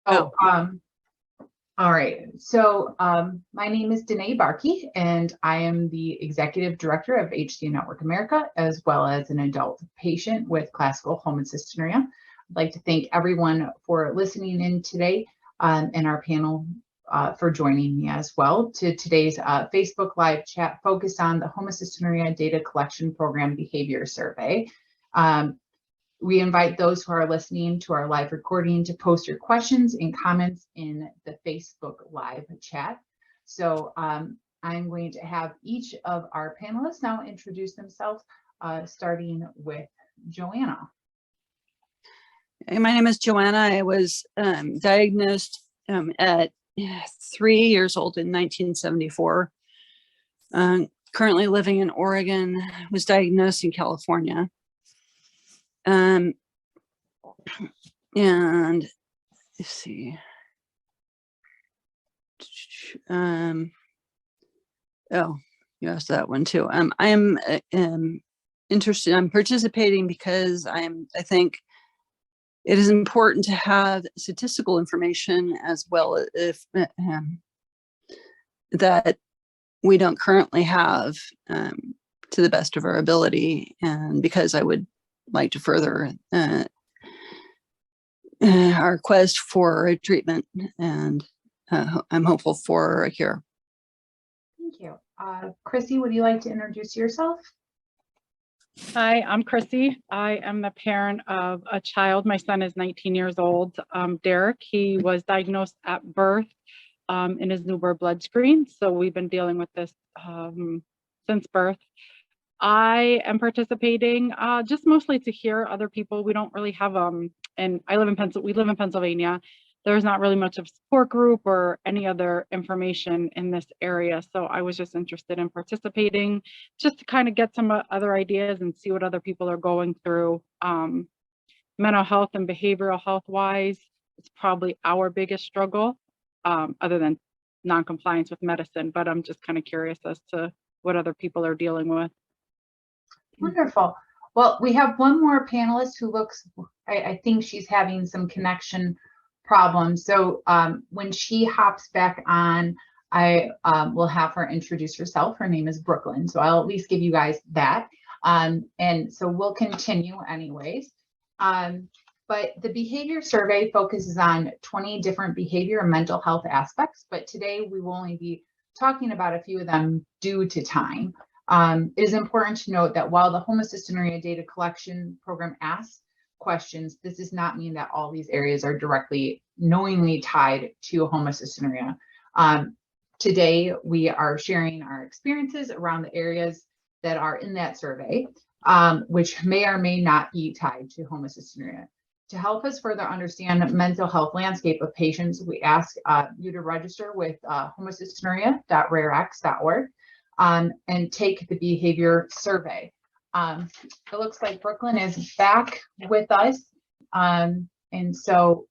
Oh, all right. So my name is Danae Barkey, and I am the Executive Director of HCU Network America, as well as an adult patient with classical homocystinuria. I'd like to thank everyone for listening in today and our panel for joining me as well to today's Facebook Live chat focused on the Homocystinuria Data Collection Program Behavior Survey. We invite those who are listening to our live recording to post your questions and comments in the Facebook Live chat. So I'm going to have each of our panelists now introduce themselves, starting with Joanna. Hey, my name is Joanna. I was diagnosed at 3 years old in 1974. Currently living in Oregon, was diagnosed in California. And let's see. Oh, you asked that one too. I'm interested. I'm participating because I think it is important to have statistical information as well if that we don't currently have to the best of our ability, and because I would like to further our quest for a treatment, and I'm hopeful for a cure. Thank you. Chrissy, would you like to introduce yourself? Hi, I'm Chrissy. I am the parent of a child. My son is 19 years old, Derek. He was diagnosed at birth in his newborn blood screen. So we've been dealing with this since birth. I am participating just mostly to hear other people. We don't really have, and we live in Pennsylvania. There's not really much of a support group or any other information in this area. So I was just interested in participating just to kind of get some other ideas and see what other people are going through. Mental health and behavioral health wise, it's probably our biggest struggle, other than non-compliance with medicine, but I'm just kind of curious as to what other people are dealing with. Wonderful. Well, we have one more panelist who looks, I think she's having some connection problems. So when she hops back on, I will have her introduce herself. Her name is Brooklyn. So I'll at least give you guys that. And so we'll continue anyways. But the behavior survey focuses on 20 different behavior and mental health aspects. But today we will only be talking about a few of them due to time. It is important to note that while the Homocystinuria Data Collection Program asks questions, this does not mean that all these areas are directly knowingly tied to homocystinuria. Today, we are sharing our experiences around the areas that are in that survey, which may or may not be tied to homocystinuria. To help us further understand the mental health landscape of patients, we ask you to register with homocystinuria.rarex.org and take the behavior survey. It looks like Brooklyn is back with us. And so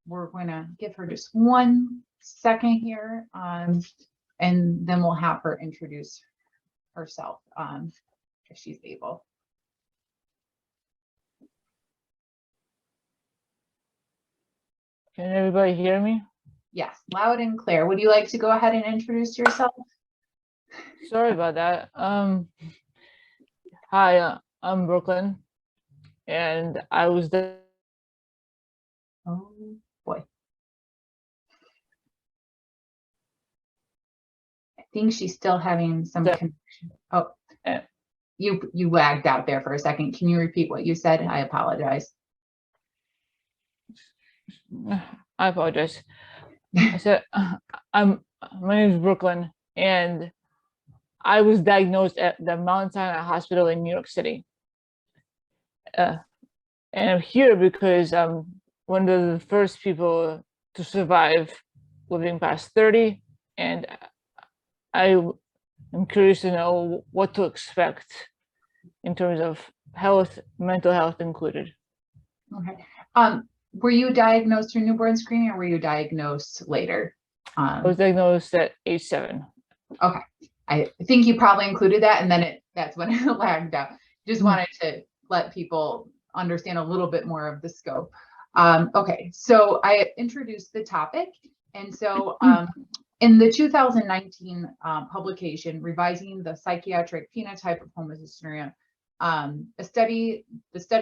we're going to give her just 1 second here, and then we'll have her introduce herself if she's able. Can everybody hear me? Yes, loud and clear. Would you like to go ahead and introduce yourself? Sorry about that. Hi, I'm Brooklyn, and I was the. Oh boy. I think she's still having some connection. Oh, you lagged out there for a second. Can you repeat what you said? I apologize. I apologize. I said my name is Brooklyn, and I was diagnosed at the Mount Sinai Hospital in New York City. And I'm here because I'm one of the first people to survive living past 30. And I am curious to know what to expect in terms of health, mental health included. Okay. Were you diagnosed through newborn screening or were you diagnosed later? I was diagnosed at age 7. Okay. I think you probably included that, and then that's when it lagged out. Just wanted to let people understand a little bit more of the scope. Okay, so I introduced the topic. And so in the 2019 publication, Revising the Psychiatric Phenotype of Homocystinuria, the study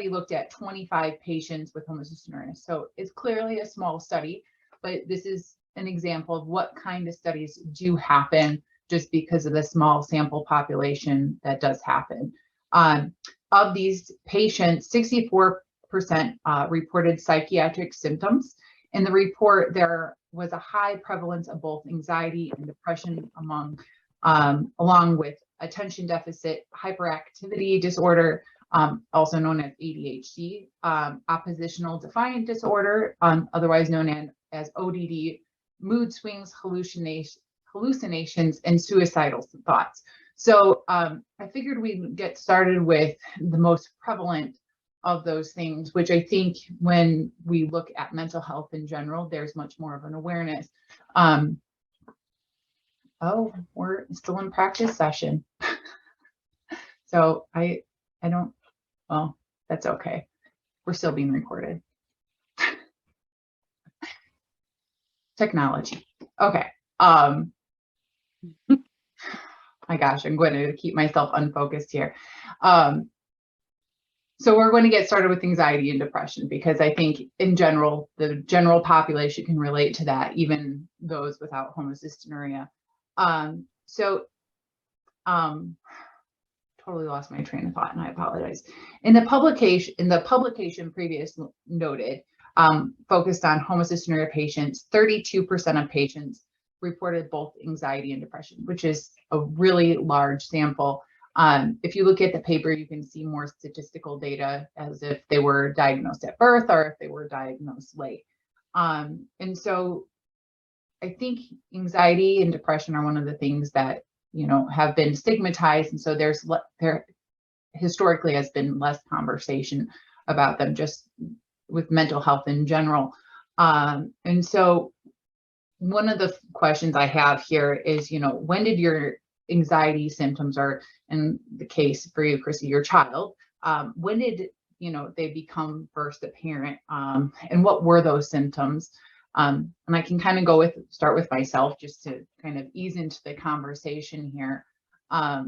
looked at 25 patients with homocystinuria. So it's clearly a small study, but this is an example of what kind of studies do happen just because of the small sample population that does happen. Of these patients, 64% reported psychiatric symptoms. In the report, there was a high prevalence of both anxiety and depression along with attention deficit hyperactivity disorder, also known as ADHD, oppositional defiant disorder, otherwise known as ODD, mood swings, hallucinations, and suicidal thoughts. So I figured we'd get started with the most prevalent of those things, which I think when we look at mental health in general, there's much more of an awareness. Oh, we're still in practice session. So I don't, well, that's okay. We're still being recorded. Technology. Okay. My gosh, I'm going to keep myself unfocused here. So we're going to get started with anxiety and depression because I think in general, the general population can relate to that, even those without homocystinuria. Totally lost my train of thought and I apologize. In the publication previously noted, focused on homocystinuria patients, 32% of patients reported both anxiety and depression, which is a really large sample. If you look at the paper, you can see more statistical data as if they were diagnosed at birth or if they were diagnosed late. And so I think anxiety and depression are one of the things that, have been stigmatized. And so there historically has been less conversation about them just with mental health in general. And so one of the questions I have here is, when did your anxiety symptoms, or in the case for you, Chrissy, your child, when did they become first apparent, and what were those symptoms? And I can kind of start with myself just to kind of ease into the conversation here. I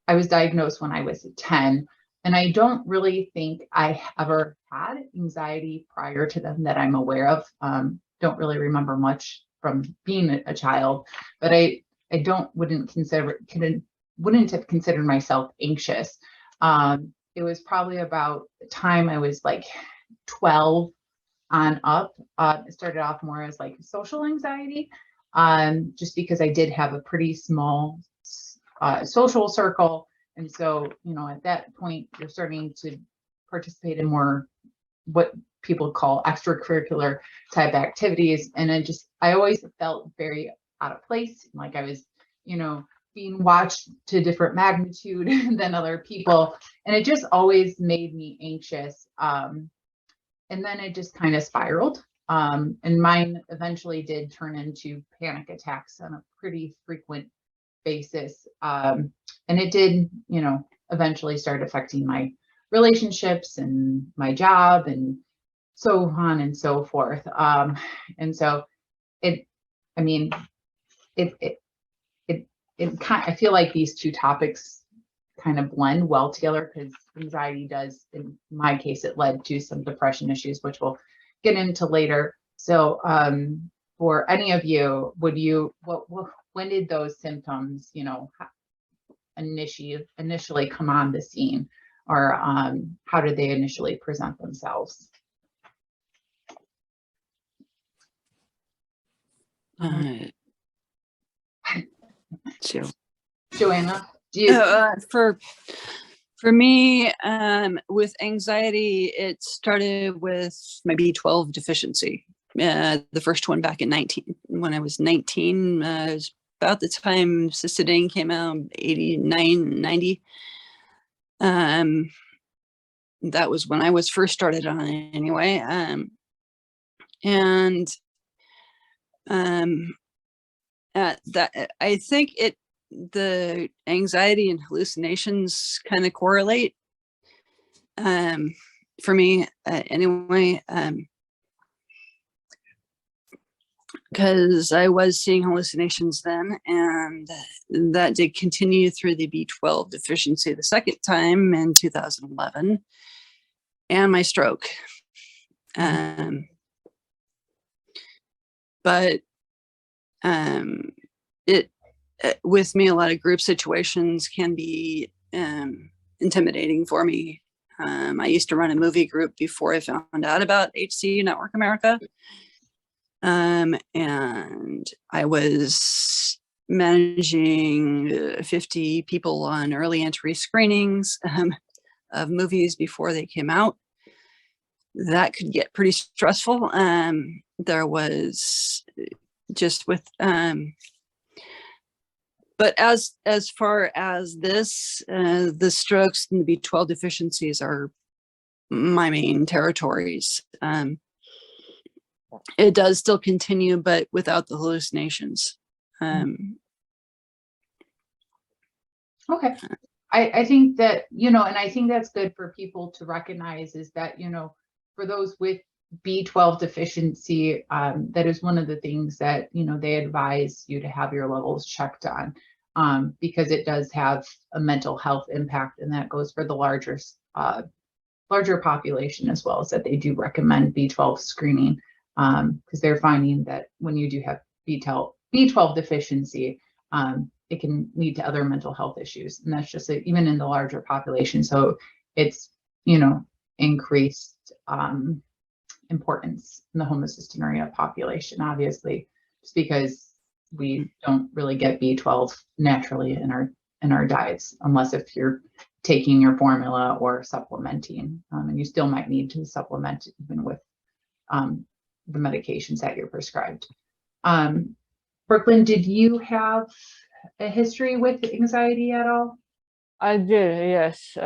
was diagnosed when I was 10, and I don't really think I ever had anxiety prior to them that I'm aware of. Don't really remember much from being a child, but I wouldn't have considered myself anxious. It was probably about the time I was like 12 on up. It started off more as like social anxiety, just because I did have a pretty small social circle. And so, at that point, you're starting to participate in more what people call extracurricular type activities. And I always felt very out of place, like I was, being watched to different magnitude than other people. And it just always made me anxious. And then it just kind of spiraled. And mine eventually did turn into panic attacks on a pretty frequent basis. And it did, eventually start affecting my relationships and my job and so on and so forth. And so I feel like these two topics kind of blend well together because anxiety does, in my case, it led to some depression issues, which we'll get into later. So for any of you, when did those symptoms, initially come on the scene, or how did they initially present themselves? Joanna, do you? For me, with anxiety, it started with my B12 deficiency. The first one back when I was 19, it was about the time Cystidane came out, 89, 90. That was when I was first started on it anyway. That I think the anxiety and hallucinations kind of correlate. for me anyway, because I was seeing hallucinations then, and that did continue through the B12 deficiency the second time in 2011, and my stroke. But it with me, a lot of group situations can be intimidating for me. I used to run a movie group before I found out about HC Network America. And I was managing 50 people on early entry screenings of movies before they came out. That could get pretty stressful. There was just with, but as far as this, the strokes and the B12 deficiencies are my main territories. It does still continue, but without the hallucinations. Okay. I think that, and I think that's good for people to recognize is that, for those with B12 deficiency, that is one of the things that, they advise you to have your levels checked on, because it does have a mental health impact, and that goes for the larger population as well, as that they do recommend B12 screening, because they're finding that when you do have B12 deficiency, it can lead to other mental health issues, and that's just even in the larger population. So it's increased importance in the homocystinuria population, obviously, just because we don't really get B12 naturally in our diets, unless if you're taking your formula or supplementing, and you still might need to supplement even with the medications that you're prescribed. Brooklyn, did you have a history with anxiety at all? I did, yes.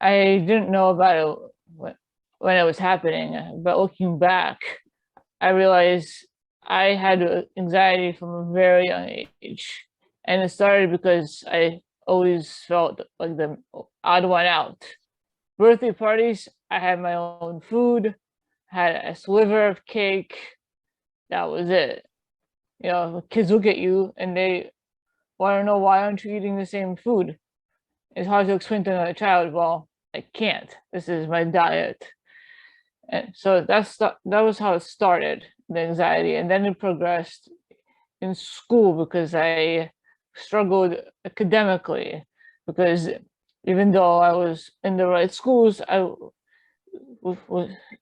I didn't know about it when it was happening, but looking back, I realized I had anxiety from a very young age. And it started because I always felt like the odd one out. Birthday parties, I had my own food, had a sliver of cake, that was it. Kids look at you and they want to know, why aren't you eating the same food? It's hard to explain to another child, well, I can't. This is my diet. And so that was how it started, the anxiety. And then it progressed in school because I struggled academically, because even though I was in the right schools, I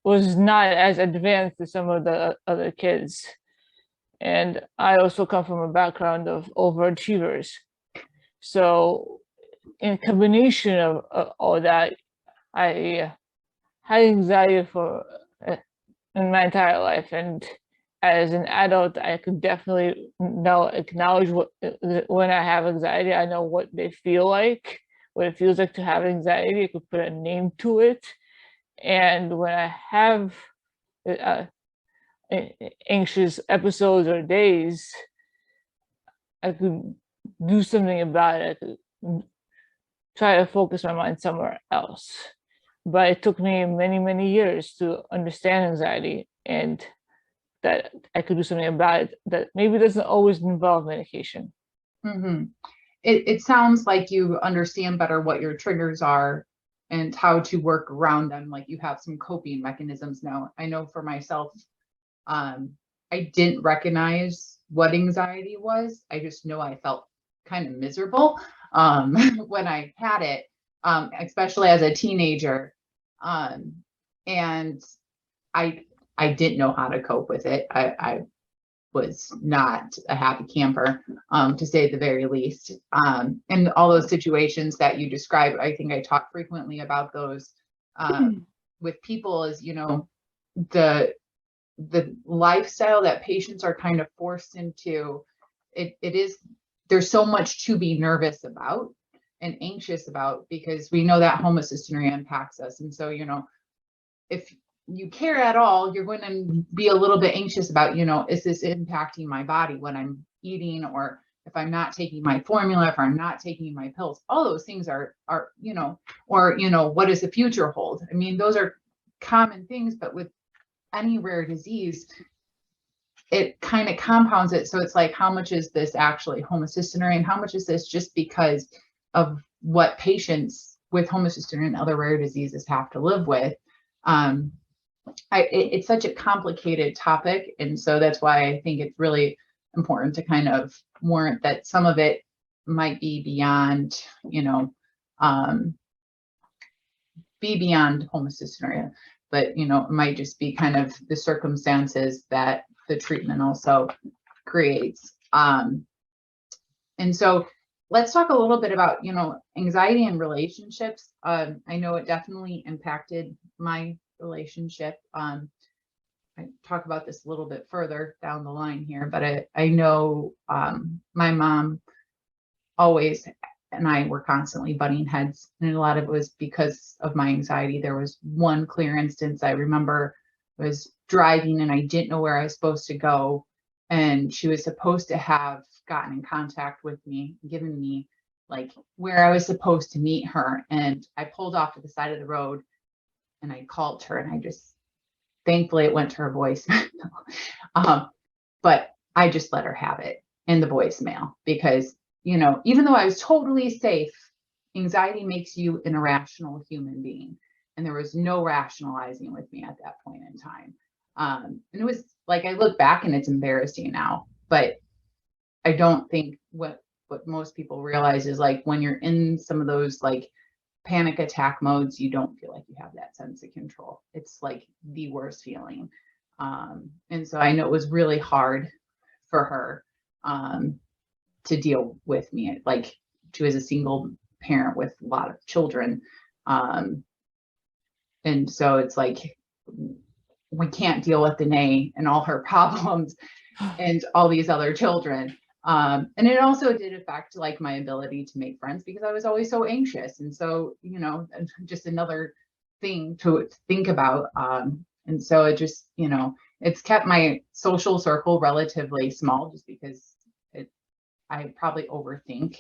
was not as advanced as some of the other kids. And I also come from a background of overachievers. So in combination of all that, I had anxiety in my entire life. And as an adult, I could definitely now acknowledge when I have anxiety. I know what they feel like, what it feels like to have anxiety. I could put a name to it. And when I have anxious episodes or days, I could do something about it. I could try to focus my mind somewhere else. But it took me many, many years to understand anxiety, and that I could do something about it that maybe doesn't always involve medication. Mm-hmm. It sounds like you understand better what your triggers are and how to work around them. Like you have some coping mechanisms now. I know for myself, I didn't recognize what anxiety was. I just know I felt kind of miserable when I had it, especially as a teenager. And I didn't know how to cope with it. I was not a happy camper, to say the very least. And all those situations that you described, I think I talk frequently about those with people, is, the lifestyle that patients are kind of forced into. There's so much to be nervous about and anxious about, because we know that homocystinuria impacts us. And so, if you care at all, you're going to be a little bit anxious about, is this impacting my body when I'm eating, or, if I'm not taking my formula, if I'm not taking my pills, all those things are, you know, or, you know, what does the future hold? I mean, those are common things, but with any rare disease, it kind of compounds it. So it's like, how much is this actually homocystinuria, and how much is this just because of what patients with homocystinuria and other rare diseases have to live with? It's such a complicated topic. And so that's why I think it's really important to kind of warrant that some of it might be beyond, you know, be beyond homocystinuria, but, you know, it might just be kind of the circumstances that the treatment also creates. And so let's talk a little bit about, you know, anxiety in relationships. I know it definitely impacted my relationship. I talk about this a little bit further down the line here, but I know my mom always and I were constantly butting heads, and a lot of it was because of my anxiety. There was one clear instance I remember. I was driving and I didn't know where I was supposed to go, and she was supposed to have gotten in contact with me, given me like where I was supposed to meet her, and I pulled off to the side of the road and I called her, and I just, thankfully it went to her voicemail. But I just let her have it in the voicemail because, you know, even though I was totally safe, anxiety makes you an irrational human being. And there was no rationalizing with me at that point in time. And it was like, I look back and it's embarrassing now, but I don't think what most people realize is like when you're in some of those like panic attack modes, you don't feel like you have that sense of control. It's like the worst feeling. And so I know it was really hard for her to deal with me. Like she was a single parent with a lot of children. And so it's like, we can't deal with Danae and all her problems and all these other children. And it also did affect like my ability to make friends because I was always so anxious. And so, you know, just another thing to think about. And so it just, you know, it's kept my social circle relatively small just because I probably overthink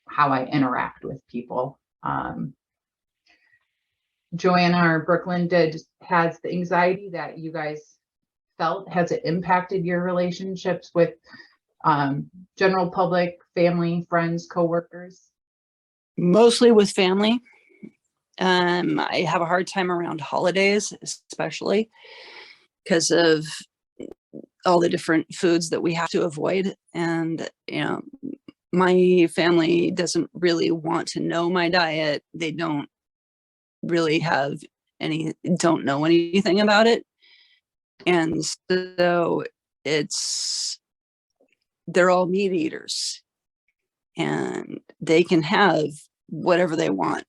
how I interact with people. Joanna or Brooklyn has the anxiety that you guys felt, has it impacted your relationships with general public, family, friends, coworkers? Mostly with family. I have a hard time around holidays, especially because of all the different foods that we have to avoid. And, you know, my family doesn't really want to know my diet. They don't really don't know anything about it. And so they're all meat eaters and they can have whatever they want.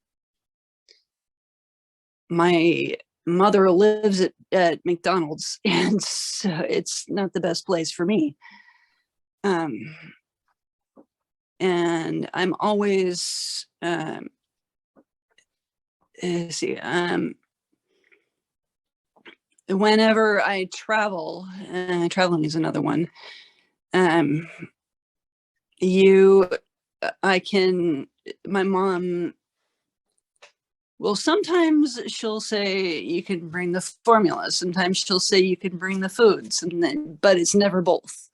My mother lives at McDonald's, and so it's not the best place for me. And I'm always whenever I travel, traveling is another one. My mom, well, sometimes she'll say you can bring the formula. Sometimes she'll say you can bring the foods, but it's never both.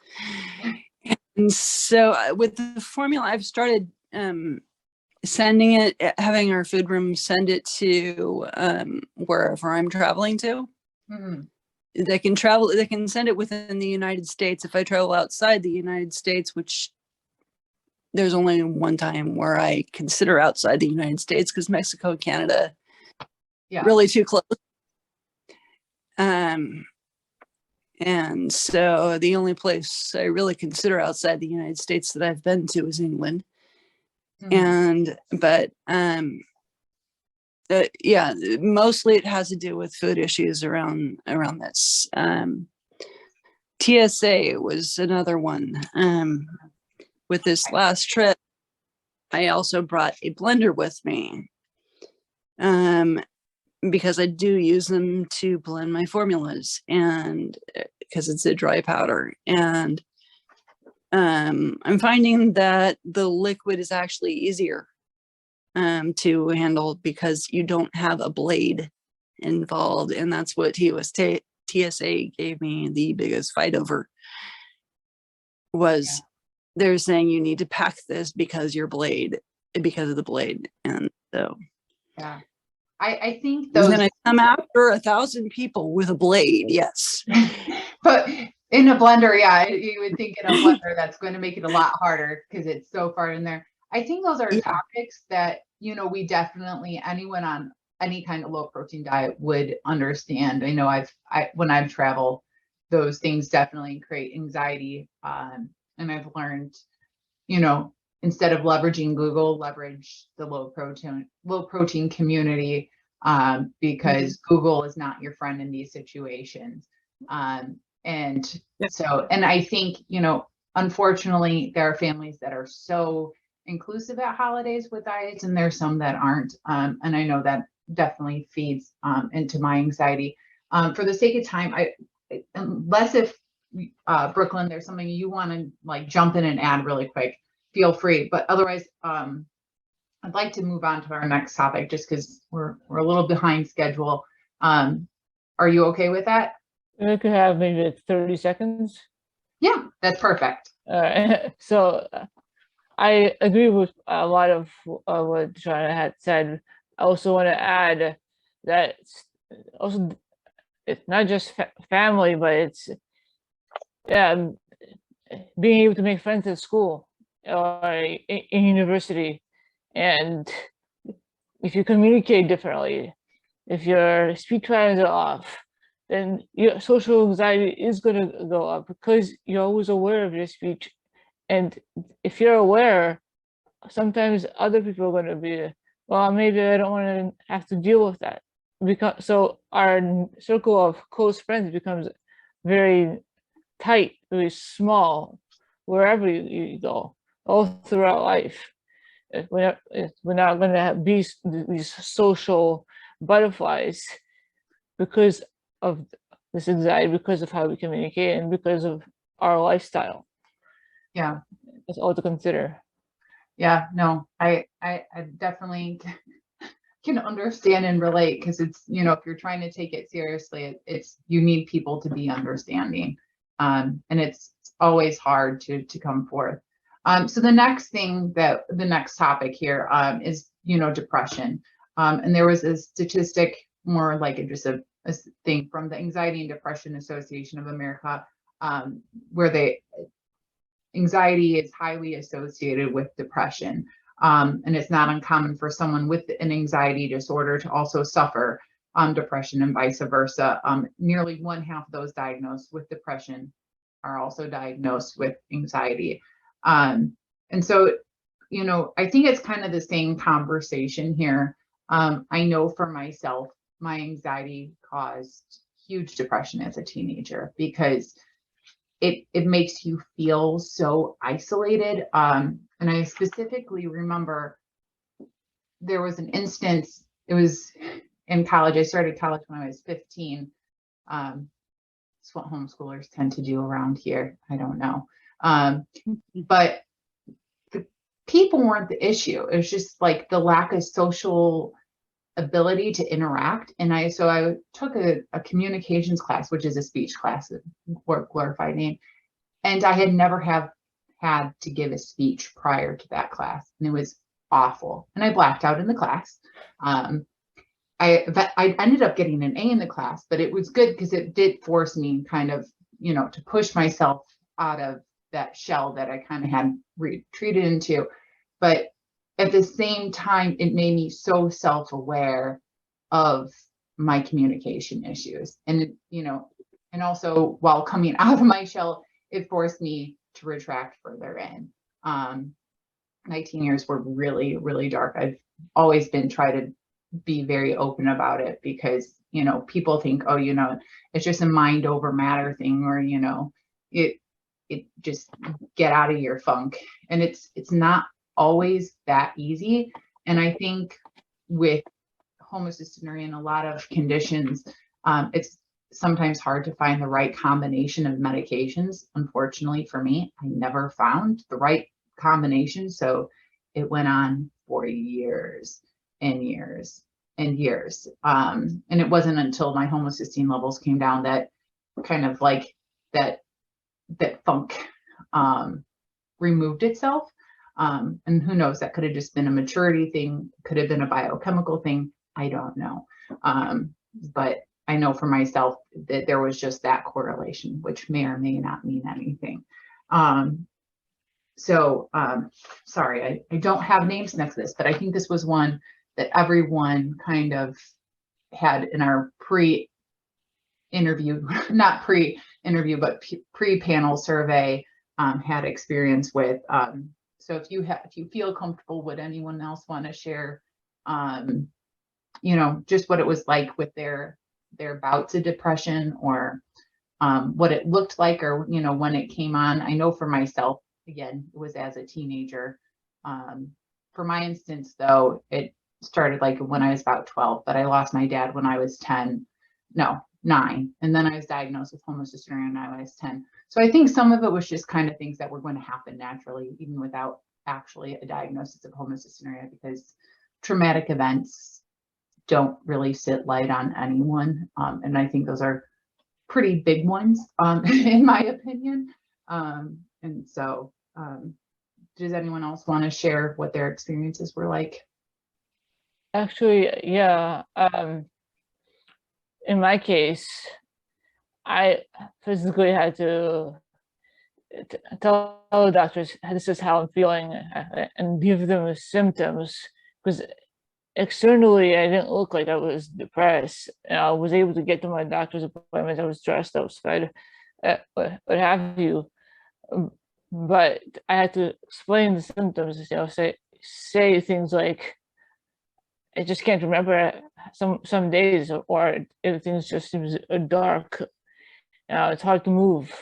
And so with the formula, I've started sending it, having our food room send it to wherever I'm traveling to. Mm-hmm. They can send it within the United States. If I travel outside the United States, which there's only one time where I consider outside the United States because Mexico and Canada, really too close. And so the only place I really consider outside the United States that I've been to is England. Mm-hmm. Yeah, mostly it has to do with food issues around this. TSA was another one. With this last trip, I also brought a blender with me because I do use them to blend my formulas, and because it's a dry powder. And I'm finding that the liquid is actually easier to handle because you don't have a blade involved, and that's what TSA gave me the biggest fight over. Was they're saying you need to pack this because of the blade, and so Yeah. I think it's those, gonna come after 1,000 people with a blade, yes. but in a blender, yeah, you would think in a blender that's going to make it a lot harder because it's so far in there. I think those are Yeah. topics that, you know, we definitely, anyone on any kind of low protein diet would understand. I know when I've traveled, those things definitely create anxiety. And I've learned, you know, instead of leveraging Google, leverage the low protein community, because Google is not your friend in these situations. And I think, you know, unfortunately, there are families that are so inclusive at holidays with diets, and there's some that aren't. And I know that definitely feeds into my anxiety. For the sake of time, unless if Brooklyn, there's something you want to like jump in and add really quick, feel free. But otherwise, I'd like to move on to our next topic just because we're a little behind schedule. Are you okay with that? We could have maybe 30 seconds. Yeah, that's perfect. So I agree with a lot of what Joanna had said. I also want to add that it's not just family, but it's being able to make friends at school or in university. And if you communicate differently, if your speech patterns are off, then your social anxiety is going to go up because you're always aware of your speech. And if you're aware, sometimes other people are going to be, well, maybe I don't want to have to deal with that. So our circle of close friends becomes very tight, very small, wherever you go, all throughout life. We're not going to be these social butterflies because of this anxiety, because of how we communicate, and because of our lifestyle. Yeah. It's all to consider. Yeah, no, I definitely can understand and relate because it's, you know, if you're trying to take it seriously, you need people to be understanding. And it's always hard to come forth. So the next topic here is, you know, depression. And there was a statistic, more like just a thing from the Anxiety and Depression Association of America, where anxiety is highly associated with depression. And it's not uncommon for someone with an anxiety disorder to also suffer depression and vice versa. Nearly 1/2 of those diagnosed with depression are also diagnosed with anxiety. And so, you know, I think it's kind of the same conversation here. I know for myself, my anxiety caused huge depression as a teenager because it makes you feel so isolated. And I specifically remember there was an instance, it was in college. I started college when I was 15. It's what homeschoolers tend to do around here. I don't know. But the people weren't the issue. It was just like the lack of social ability to interact. And I took a communications class, which is a speech class, glorified name. And I had never had to give a speech prior to that class. And it was awful. And I blacked out in the class. I ended up getting an A in the class, but it was good because it did force me kind of, you know, to push myself out of that shell that I kind of had retreated into. But at the same time, it made me so self-aware of my communication issues. And, you know, and also while coming out of my shell, it forced me to retract further in. 19 years were really, really dark. I've always try to be very open about it because, you know, people think, oh, you know, it's just a mind over matter thing, or, you know, it just get out of your funk. And it's not always that easy. And I think with homocystinuria and a lot of conditions, it's sometimes hard to find the right combination of medications. Unfortunately for me, I never found the right combination. So it went on for years and years and years. And it wasn't until my homocysteine levels came down that kind of like that funk removed itself. And who knows, that could have just been a maturity thing, could have been a biochemical thing. I don't know. But I know for myself that there was just that correlation, which may or may not mean anything. Sorry, I don't have names next to this, but I think this was one that everyone kind of had in our pre-interview, not pre-interview, but pre-panel survey, had experience with. So if you feel comfortable, would anyone else want to share, just what it was like with their bouts of depression, or what it looked like, or when it came on? I know for myself, again, it was as a teenager. For my instance, though, it started like when I was about 12, but I lost my dad when I was 9, and then I was diagnosed with homocystinuria when I was 10. So I think some of it was just kind of things that were going to happen naturally, even without actually a diagnosis of homocystinuria, because traumatic events don't really sit light on anyone. And I think those are pretty big ones, in my opinion. And so, does anyone else want to share what their experiences were like? Actually, yeah. In my case, I physically had to tell the doctors, this is how I'm feeling, and give them symptoms, because externally I didn't look like I was depressed. And I was able to get to my doctor's appointments. I was dressed, I was fed, what have you. But I had to explain the symptoms, say things like, I just can't remember some days, or everything just seems dark. It's hard to move,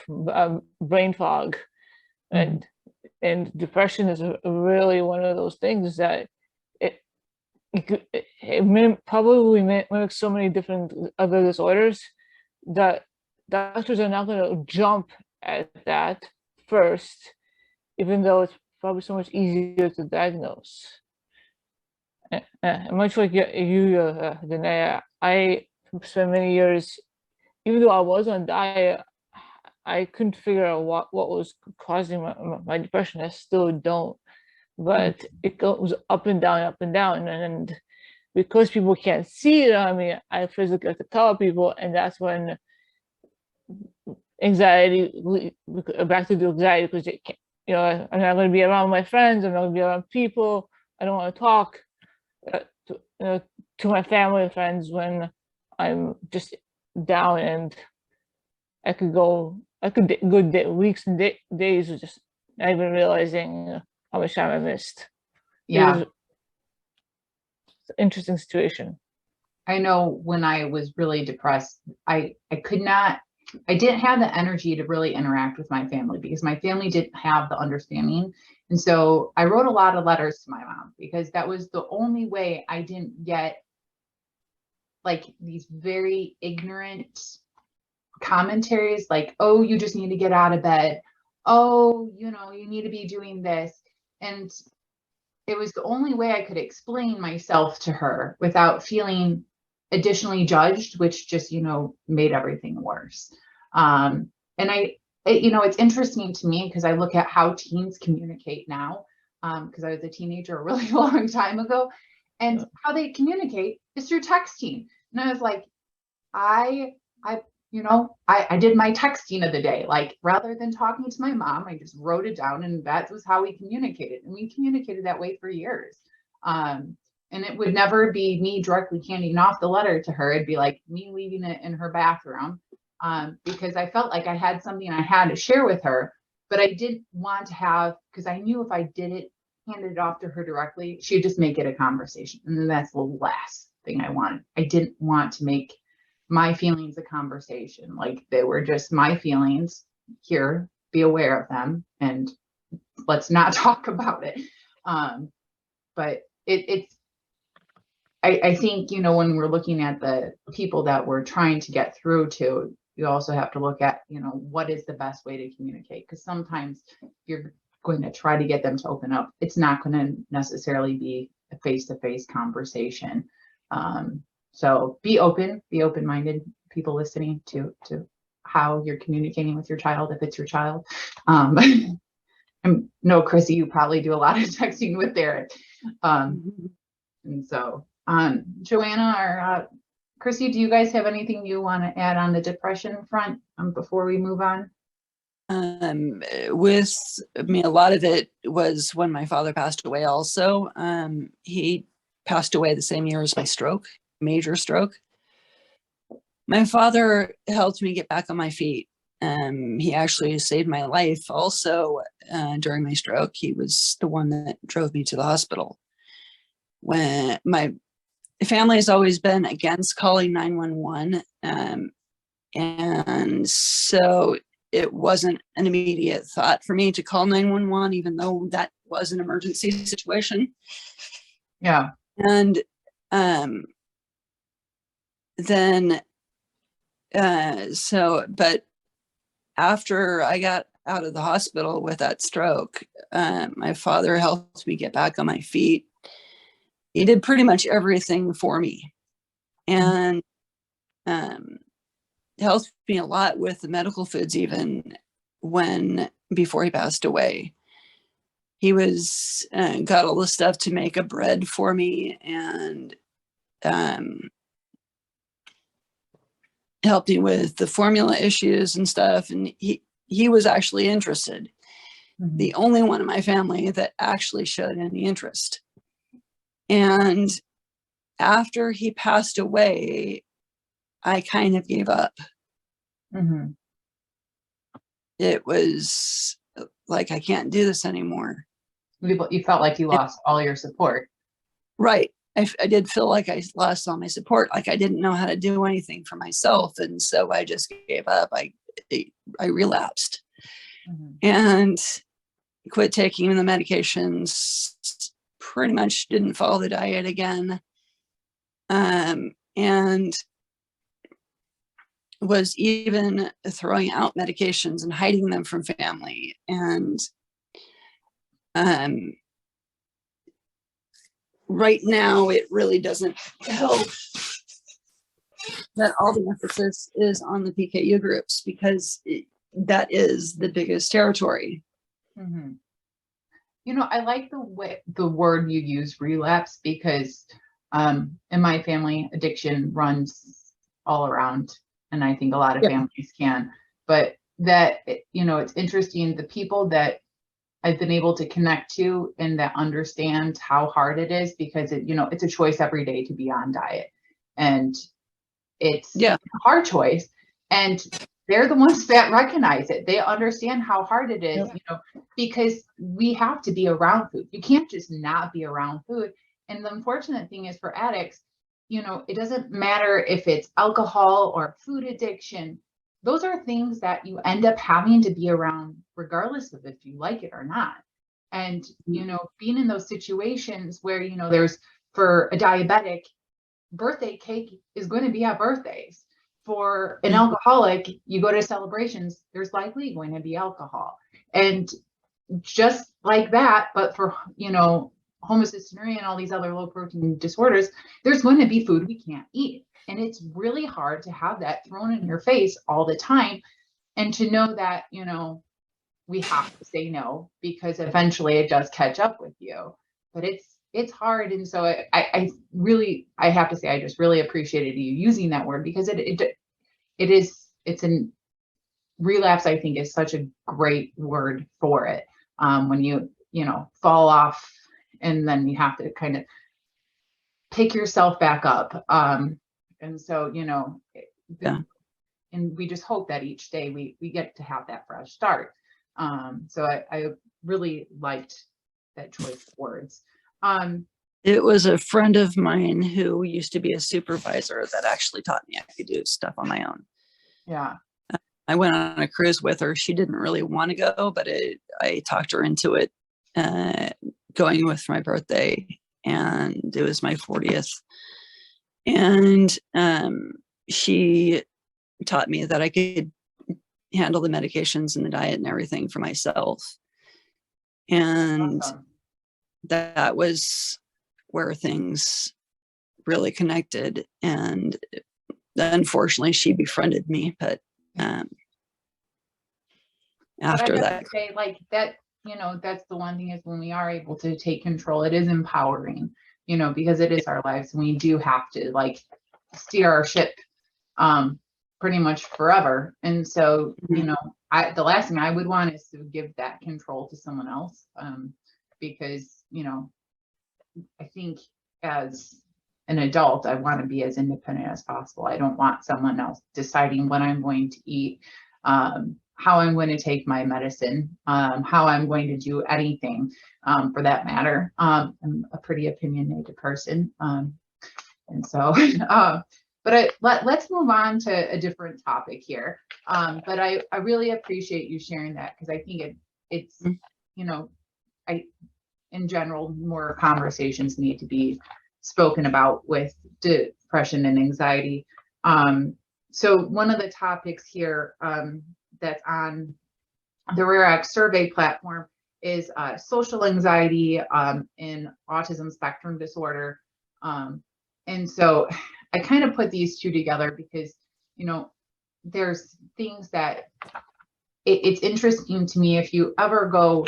brain fog, and depression is really one of those things that it probably mimics so many different other disorders that doctors are not going to jump at that first, even though it's probably so much easier to diagnose. Much like you, Danae, I spent many years, even though I was on diet, I couldn't figure out what was causing my depression. I still don't, but it goes up and down, and because people can't see it on me, I physically have to tell people, and that's when anxiety, back to the anxiety, because I'm not going to be around my friends, I'm not going to be around people, I don't want to talk to my family and friends when I'm just down, and I could go weeks and days of just not even realizing how much time I missed. Yeah. It was an interesting situation. I know when I was really depressed, I didn't have the energy to really interact with my family, because my family didn't have the understanding. And so I wrote a lot of letters to my mom, because that was the only way I didn't get like these very ignorant commentaries like, oh, you just need to get out of bed. Oh, you need to be doing this. And it was the only way I could explain myself to her without feeling additionally judged, which just, made everything worse. And it's interesting to me, because I look at how teens communicate now, because I was a teenager a really long time ago, and how they communicate is through texting. And I was like, I did my texting of the day. Like, rather than talking to my mom, I just wrote it down, and that was how we communicated. And we communicated that way for years. And it would never be me directly handing off the letter to her. It'd be like me leaving it in her bathroom, because I felt like I had something I had to share with her, but I didn't want to have, because I knew if I did it, handed it off to her directly, she'd just make it a conversation. And then that's the last thing I wanted. I didn't want to make my feelings a conversation. Like, they were just my feelings. Here, be aware of them, and let's not talk about it. But I think, you know, when we're looking at the people that we're trying to get through to, you also have to look at, you know, what is the best way to communicate? Because sometimes you're going to try to get them to open up. It's not going to necessarily be a face-to-face conversation. So be open-minded, people listening to how you're communicating with your child, if it's your child. And no, Chrissy, you probably do a lot of texting with Derek. And so, Joanna or Chrissy, do you guys have anything you want to add on the depression front before we move on? With me, a lot of it was when my father passed away also. He passed away the same year as my stroke, major stroke. My father helped me get back on my feet. He actually saved my life also during my stroke. He was the one that drove me to the hospital. When my family has always been against calling 911. And so it wasn't an immediate thought for me to call 911, even though that was an emergency situation. Yeah. And then, but after I got out of the hospital with that stroke, my father helped me get back on my feet. He did pretty much everything for me, and helped me a lot with the medical foods, even before he passed away. He was got all the stuff to make a bread for me, and helped me with the formula issues and stuff. And he was actually interested. Mm-hmm. The only one in my family that actually showed any interest. And after he passed away, I kind of gave up. Mm-hmm. It was like, I can't do this anymore. You felt like you lost all your support. Right. I did feel like I lost all my support. Like I didn't know how to do anything for myself. And so I just gave up. I relapsed. Mm-hmm. And quit taking the medications, pretty much didn't follow the diet again. And was even throwing out medications and hiding them from family. And right now, it really doesn't help that all the emphasis is on the PKU groups, because that is the biggest territory. Mm-hmm. You know, I like the word you use, relapse, because in my family, addiction runs all around, and I think a lot of families can. But that, you know, it's interesting, the people that I've been able to connect to and that understand how hard it is, because it, you know, it's a choice every day to be on diet, and it's a hard choice, and they're the ones that recognize it. They understand how hard it is, you know, because we have to be around food. You can't just not be around food. And the unfortunate thing is, for addicts, you know, it doesn't matter if it's alcohol or food addiction. Those are things that you end up having to be around regardless of if you like it or not. And, you know, being in those situations where, you know, there's, for a diabetic, birthday cake is going to be at birthdays. For an alcoholic, you go to celebrations, there's likely going to be alcohol. And just like that, but for, you know, homocystinuria and all these other low protein disorders, there's going to be food we can't eat. And it's really hard to have that thrown in your face all the time. And to know that, you know, we have to say no, because eventually it does catch up with you. But it's hard. And so I really, I have to say, I just really appreciated you using that word, because it's a relapse, I think, is such a great word for it. When you know, fall off, and then you have to kind of pick yourself back up. And so, you know, and we just hope that each day we get to have that fresh start. So I really liked that choice of words. It was a friend of mine who used to be a supervisor that actually taught me I could do stuff on my own. Yeah. I went on a cruise with her. She didn't really want to go, but I talked her into it, going with my birthday, and it was my 40th. And she taught me that I could handle the medications and the diet and everything for myself. And Awesome. that was where things really connected. And unfortunately, she befriended me, but But after I have that, to say, like that, that's the one thing is when we are able to take control, it is empowering, because it is our lives. And we do have to like steer our ship pretty much forever. And so, the last thing I would want is to give that control to someone else. Because, I think as an adult, I want to be as independent as possible. I don't want someone else deciding what I'm going to eat, how I'm going to take my medicine, how I'm going to do anything, for that matter. I'm a pretty opinionated person. And so, but let's move on to a different topic here. But I really appreciate you sharing that, because I think it's, in general, more conversations need to be spoken about with depression and anxiety. So one of the topics here that's on the RareX survey platform is social anxiety in autism spectrum disorder. And so I kind of put these two together because, there's things that it's interesting to me. If you ever go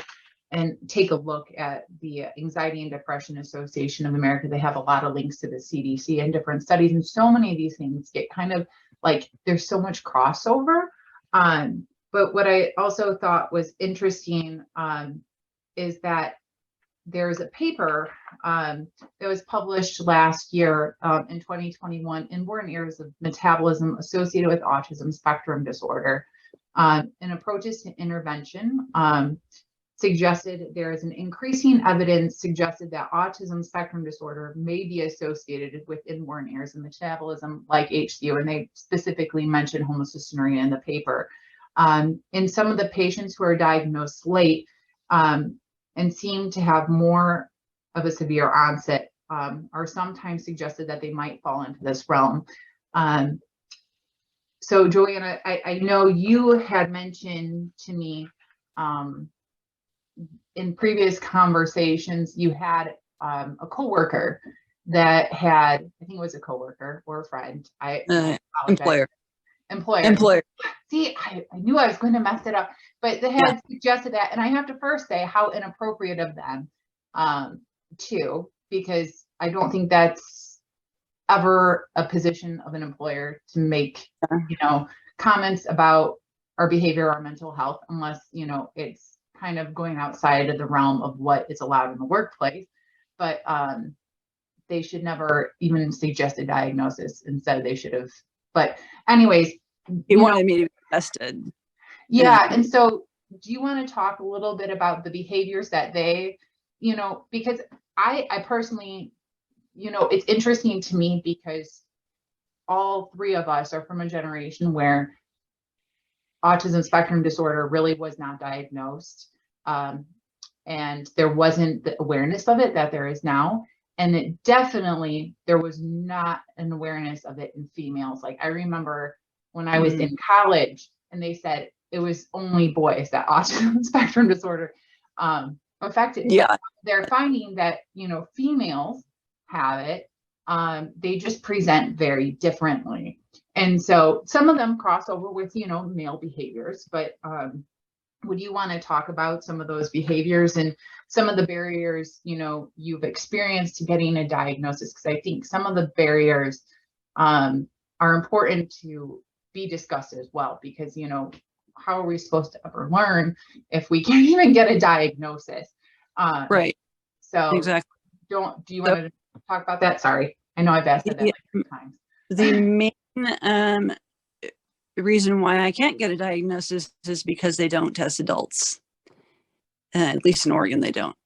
and take a look at the Anxiety and Depression Association of America, they have a lot of links to the CDC and different studies. And so many of these things get kind of like, there's so much crossover. But what I also thought was interesting is that there's a paper that was published last year in 2021, Inborn Errors of Metabolism Associated with Autism Spectrum Disorder, and approaches to intervention. Suggested there is an increasing evidence suggested that autism spectrum disorder may be associated with inborn errors in metabolism like HCU, and they specifically mentioned homocystinuria in the paper. In some of the patients who are diagnosed late and seem to have more of a severe onset are sometimes suggested that they might fall into this realm. So Joanna, I know you had mentioned to me in previous conversations, you had a coworker that had, I think it was a coworker or a friend. I apologize. Employer. See, I knew I was going to mess it up, but they had suggested that, and I have to first say how inappropriate of them, too, because I don't think that's ever a position of an employer to make, comments about our behavior, our mental health, unless, it's kind of going outside of the realm of what is allowed in the workplace. But they should never even suggest a diagnosis. Instead, they should have. But anyways, he wanted me to be tested. Yeah. And so do you want to talk a little bit about the behaviors that they, because I personally, it's interesting to me because all three of us are from a generation where autism spectrum disorder really was not diagnosed. And there wasn't the awareness of it that there is now. And it definitely, there was not an awareness of it in females. Like I remember when I was in college and they said it was only boys that autism spectrum disorder affected. Yeah. They're finding that, females have it. They just present very differently. And so some of them cross over with, male behaviors, but would you want to talk about some of those behaviors and some of the barriers, you've experienced to getting a diagnosis? Because I think some of the barriers are important to be discussed as well, because, how are we supposed to ever learn if we can't even get a diagnosis? Right. So exactly. Do you want to talk about that? Sorry. I know I've asked that like 3 times. The main reason why I can't get a diagnosis is because they don't test adults. At least in Oregon, they don't.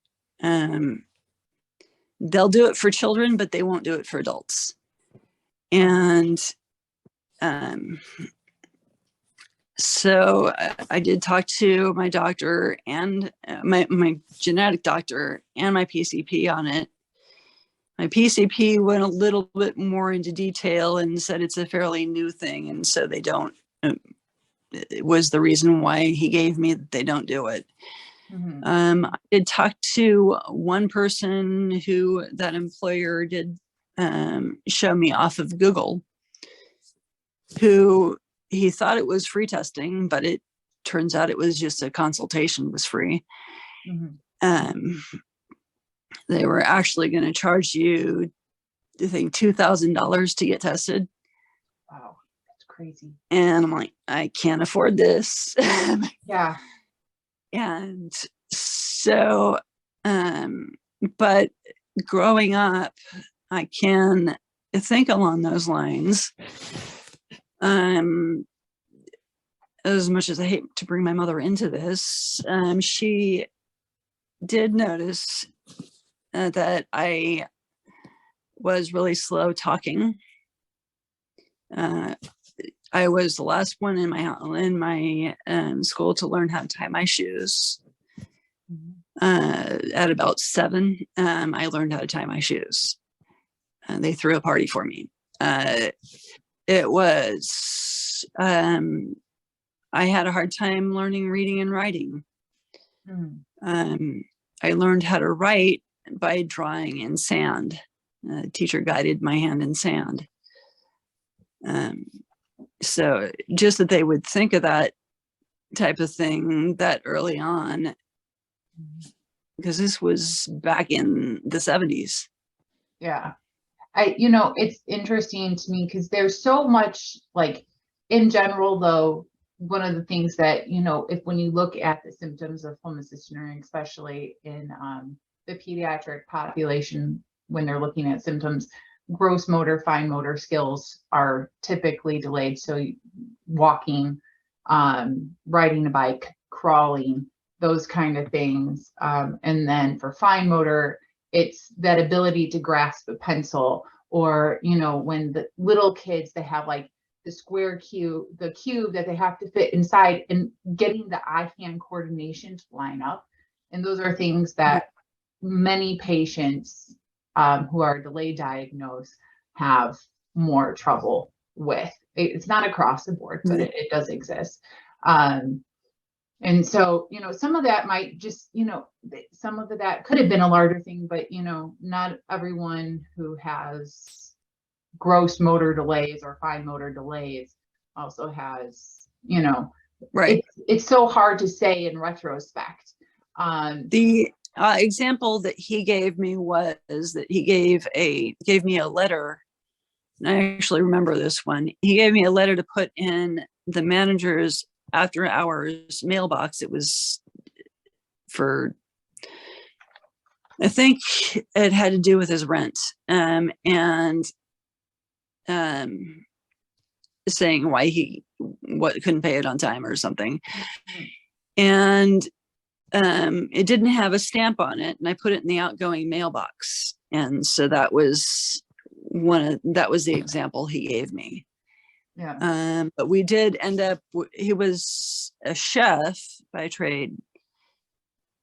They'll do it for children, but they won't do it for adults. And so I did talk to my doctor and my genetic doctor and my PCP on it. My PCP went a little bit more into detail and said it's a fairly new thing, and so they don't. It was the reason why he gave me that they don't do it. Mhm. I did talk to one person who that employer did show me off of Google, who he thought it was free testing, but it turns out it was just a consultation was free. Mhm. They were actually going to charge you, I think, $2,000 to get tested. Wow, that's crazy. And I'm like, I can't afford this. Yeah. And so, but growing up, I can think along those lines. As much as I hate to bring my mother into this, she did notice that I was really slow talking. I was the last one in my school to learn how to tie my shoes. At about 7, I learned how to tie my shoes. They threw a party for me. It was, I had a hard time learning reading and writing. Mhm. I learned how to write by drawing in sand. The teacher guided my hand in sand. So just that they would think of that type of thing that early on, because this was back in the 70s. Yeah. It's interesting to me because there's so much, like, in general, though, one of the things that, when you look at the symptoms of homocystinuria, especially in the pediatric population, when they're looking at symptoms, gross motor, fine motor skills are typically delayed. So walking, riding a bike, crawling, those kind of things. And then for fine motor, it's that ability to grasp a pencil, or, when the little kids, they have like the square cube, the cube that they have to fit inside, and getting the eye-hand coordination to line up. And those are things that many patients who are delayed diagnosed have more trouble with. It's not across the board, but it does exist. And so, some of that might just, some of that could have been a larger thing, but, not everyone who has gross motor delays or fine motor delays also has, Right. It's so hard to say in retrospect. The example that he gave me was that he gave me a letter. And I actually remember this one. He gave me a letter to put in the manager's after hours mailbox. It was for, I think it had to do with his rent, and saying why he couldn't pay it on time or something. And it didn't have a stamp on it, and I put it in the outgoing mailbox. And so that was the example he gave me. Yeah. But we did end up, he was a chef by trade,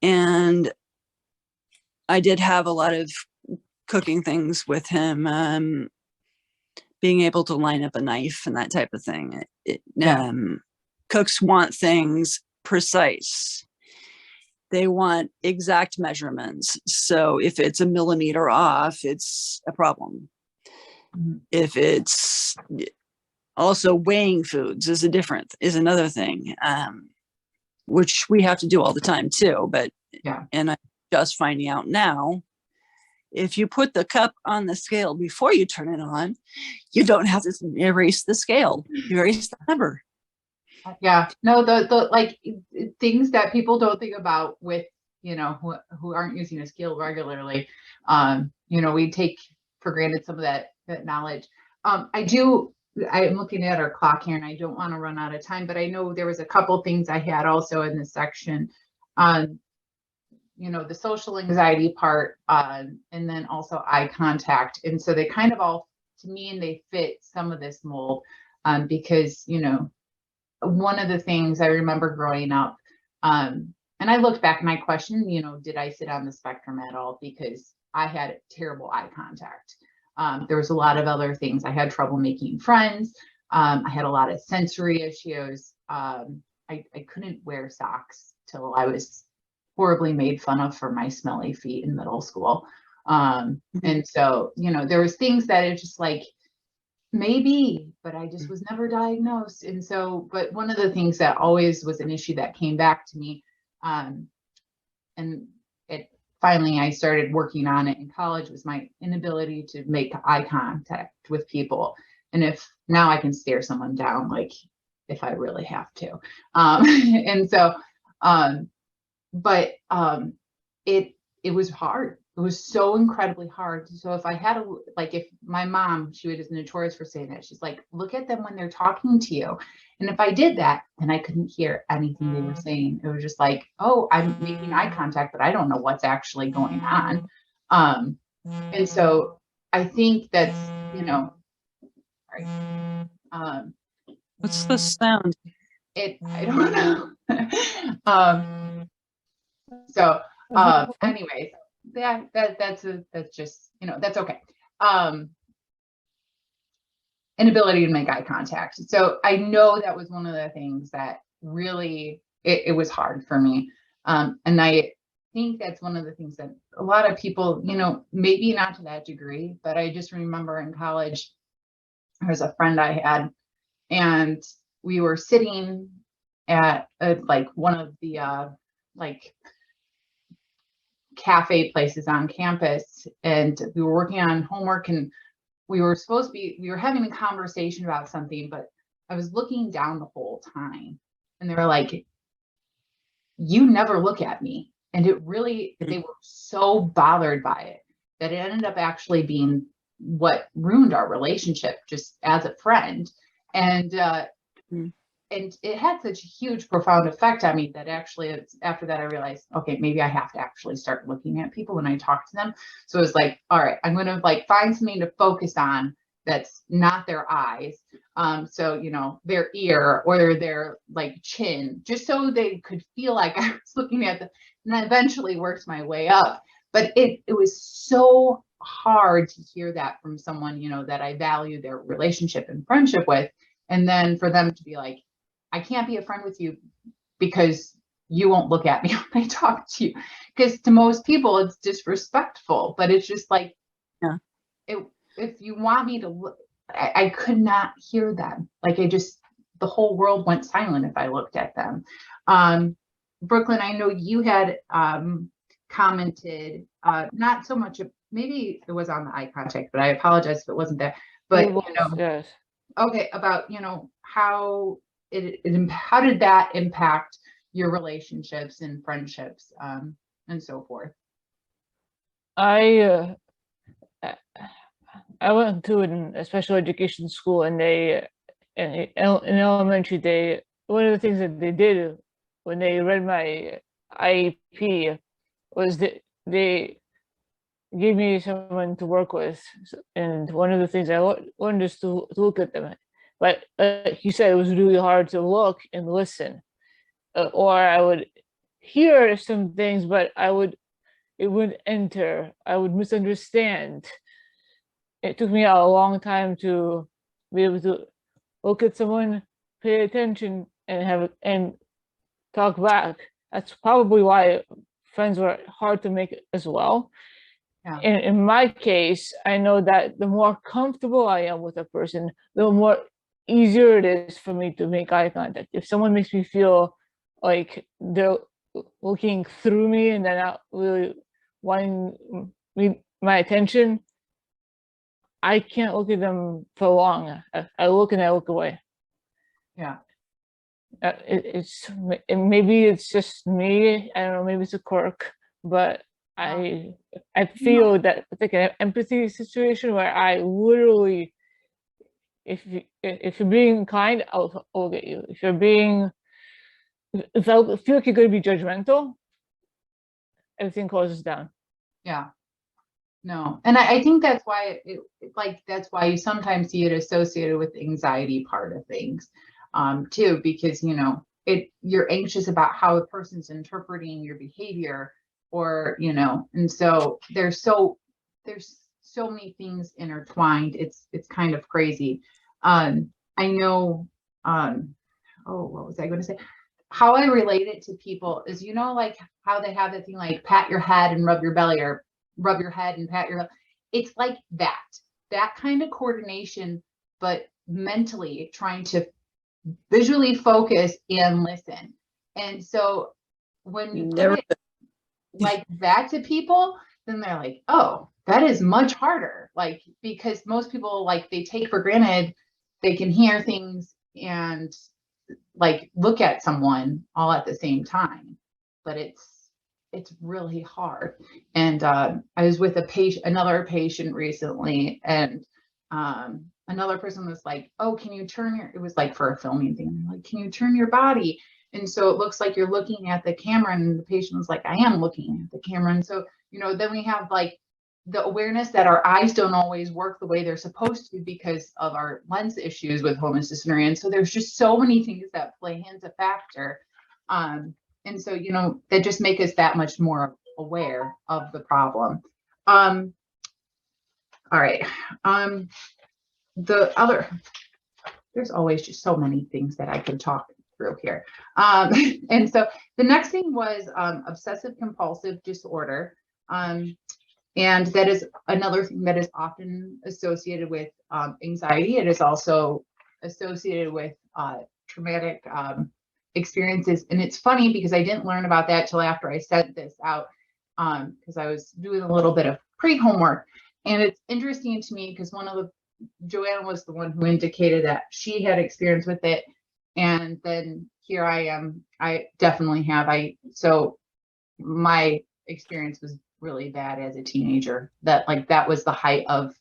and I did have a lot of cooking things with him, being able to line up a knife and that type of thing. Cooks want things precise. They want exact measurements. So if it's a millimeter off, it's a problem. If it's also weighing foods is another thing, which we have to do all the time too. But and I'm just finding out now, if you put the cup on the scale before you turn it on, you don't have to erase the scale. You erase the number. Yeah, no, the like things that people don't think about with, who aren't using a scale regularly. We take for granted some of that knowledge. I'm looking at our clock here, and I don't want to run out of time, but I know there was a couple things I had also in this section. The social anxiety part, and then also eye contact. And so they kind of all, to me, and they fit some of this mold, because, one of the things I remember growing up, and I looked back and I questioned, did I sit on the spectrum at all? Because I had terrible eye contact. There was a lot of other things. I had trouble making friends. I had a lot of sensory issues. I couldn't wear socks till I was horribly made fun of for my smelly feet in middle school. And so, you know, there was things that it's just like, maybe, but I just was never diagnosed. And so, but one of the things that always was an issue that came back to me, and it finally I started working on it in college, was my inability to make eye contact with people. And if now I can stare someone down, like if I really have to. And so, it was hard. It was so incredibly hard. So if I had if my mom, she was notorious for saying that, she's like, look at them when they're talking to you. And if I did that, then I couldn't hear anything they were saying. It was just like, oh, I'm making eye contact, but I don't know what's actually going on. And so I think that's, you know, What's the sound? I don't know. Anyways, that's just, you know, that's okay. Inability to make eye contact. So I know that was one of the things that really, it was hard for me. And I think that's one of the things that a lot of people, you know, maybe not to that degree, but I just remember in college, there was a friend I had, and we were sitting at one of the cafe places on campus, and we were working on homework, and we were having a conversation about something, but I was looking down the whole time, and they were like, you never look at me. And it really, they were so bothered by it that it ended up actually being what ruined our relationship just as a friend. And and it had such a huge, profound effect on me that actually after that I realized, okay, maybe I have to actually start looking at people when I talk to them. So it was like, all right, I'm going to find something to focus on that's not their eyes. So, you know, their ear or their chin, just so they could feel like I was looking at them. And I eventually worked my way up. But it was so hard to hear that from someone, you know, that I value their relationship and friendship with. And then for them to be like, I can't be a friend with you because you won't look at me when I talk to you. Because to most people, it's disrespectful, but it's just like, yeah. If you want me to look, I could not hear them. The whole world went silent if I looked at them. Brooklyn, I know you had commented, not so much, maybe it was on the eye contact, but I apologize if it wasn't there. But, you know, yes. Okay, about, you know, how how did that impact your relationships and friendships, and so forth? I went to a special education school, and in elementary, one of the things that they did when they read my IEP was that they gave me someone to work with. And one of the things I wanted is to look at them. But like you said, it was really hard to look and listen. Or I would hear some things, but it wouldn't enter. I would misunderstand. It took me a long time to be able to look at someone, pay attention, and talk back. That's probably why friends were hard to make as well. Yeah. In my case, I know that the more comfortable I am with a person, the more easier it is for me to make eye contact. If someone makes me feel like they're looking through me and they're not really wanting my attention, I can't look at them for long. I look and I look away. Yeah. Maybe it's just me. I don't know. Maybe it's a quirk, but I feel that it's like an empathy situation where I literally, if you're being kind, I'll look at you. If I feel like you're going to be judgmental, everything closes down. Yeah. No. And I think that's why that's why you sometimes see it associated with the anxiety part of things, too, because, you know, you're anxious about how a person's interpreting your behavior. or, you know, and so there's so many things intertwined. It's kind of crazy. I know, oh, what was I going to say? How I relate it to people is, you know, like how they have the thing like pat your head and rub your belly, or rub your head and pat your, it's like that kind of coordination, but mentally trying to visually focus and listen. And so when you put it like that to people, then they're like, oh, that is much harder. Like, because most people, like, they take for granted they can hear things and like look at someone all at the same time, but it's really hard. And I was with another patient recently, and another person was like, oh, can you turn your, it was like for a filming thing, like, can you turn your body? And so it looks like you're looking at the camera, and the patient was like, I am looking at the camera. And so, you know, then we have like the awareness that our eyes don't always work the way they're supposed to because of our lens issues with homocystinuria. And so there's just so many things that play into factor. And so, you know, that just make us that much more aware of the problem. All right. There's always just so many things that I can talk through here. And so the next thing was obsessive compulsive disorder. And that is another thing that is often associated with anxiety. It is also associated with traumatic experiences. And it's funny because I didn't learn about that till after I sent this out, because I was doing a little bit of pre-homework. And it's interesting to me because Joanna was the one who indicated that she had experience with it. And then here I am. I definitely have. So my experience was really bad as a teenager. That was the height of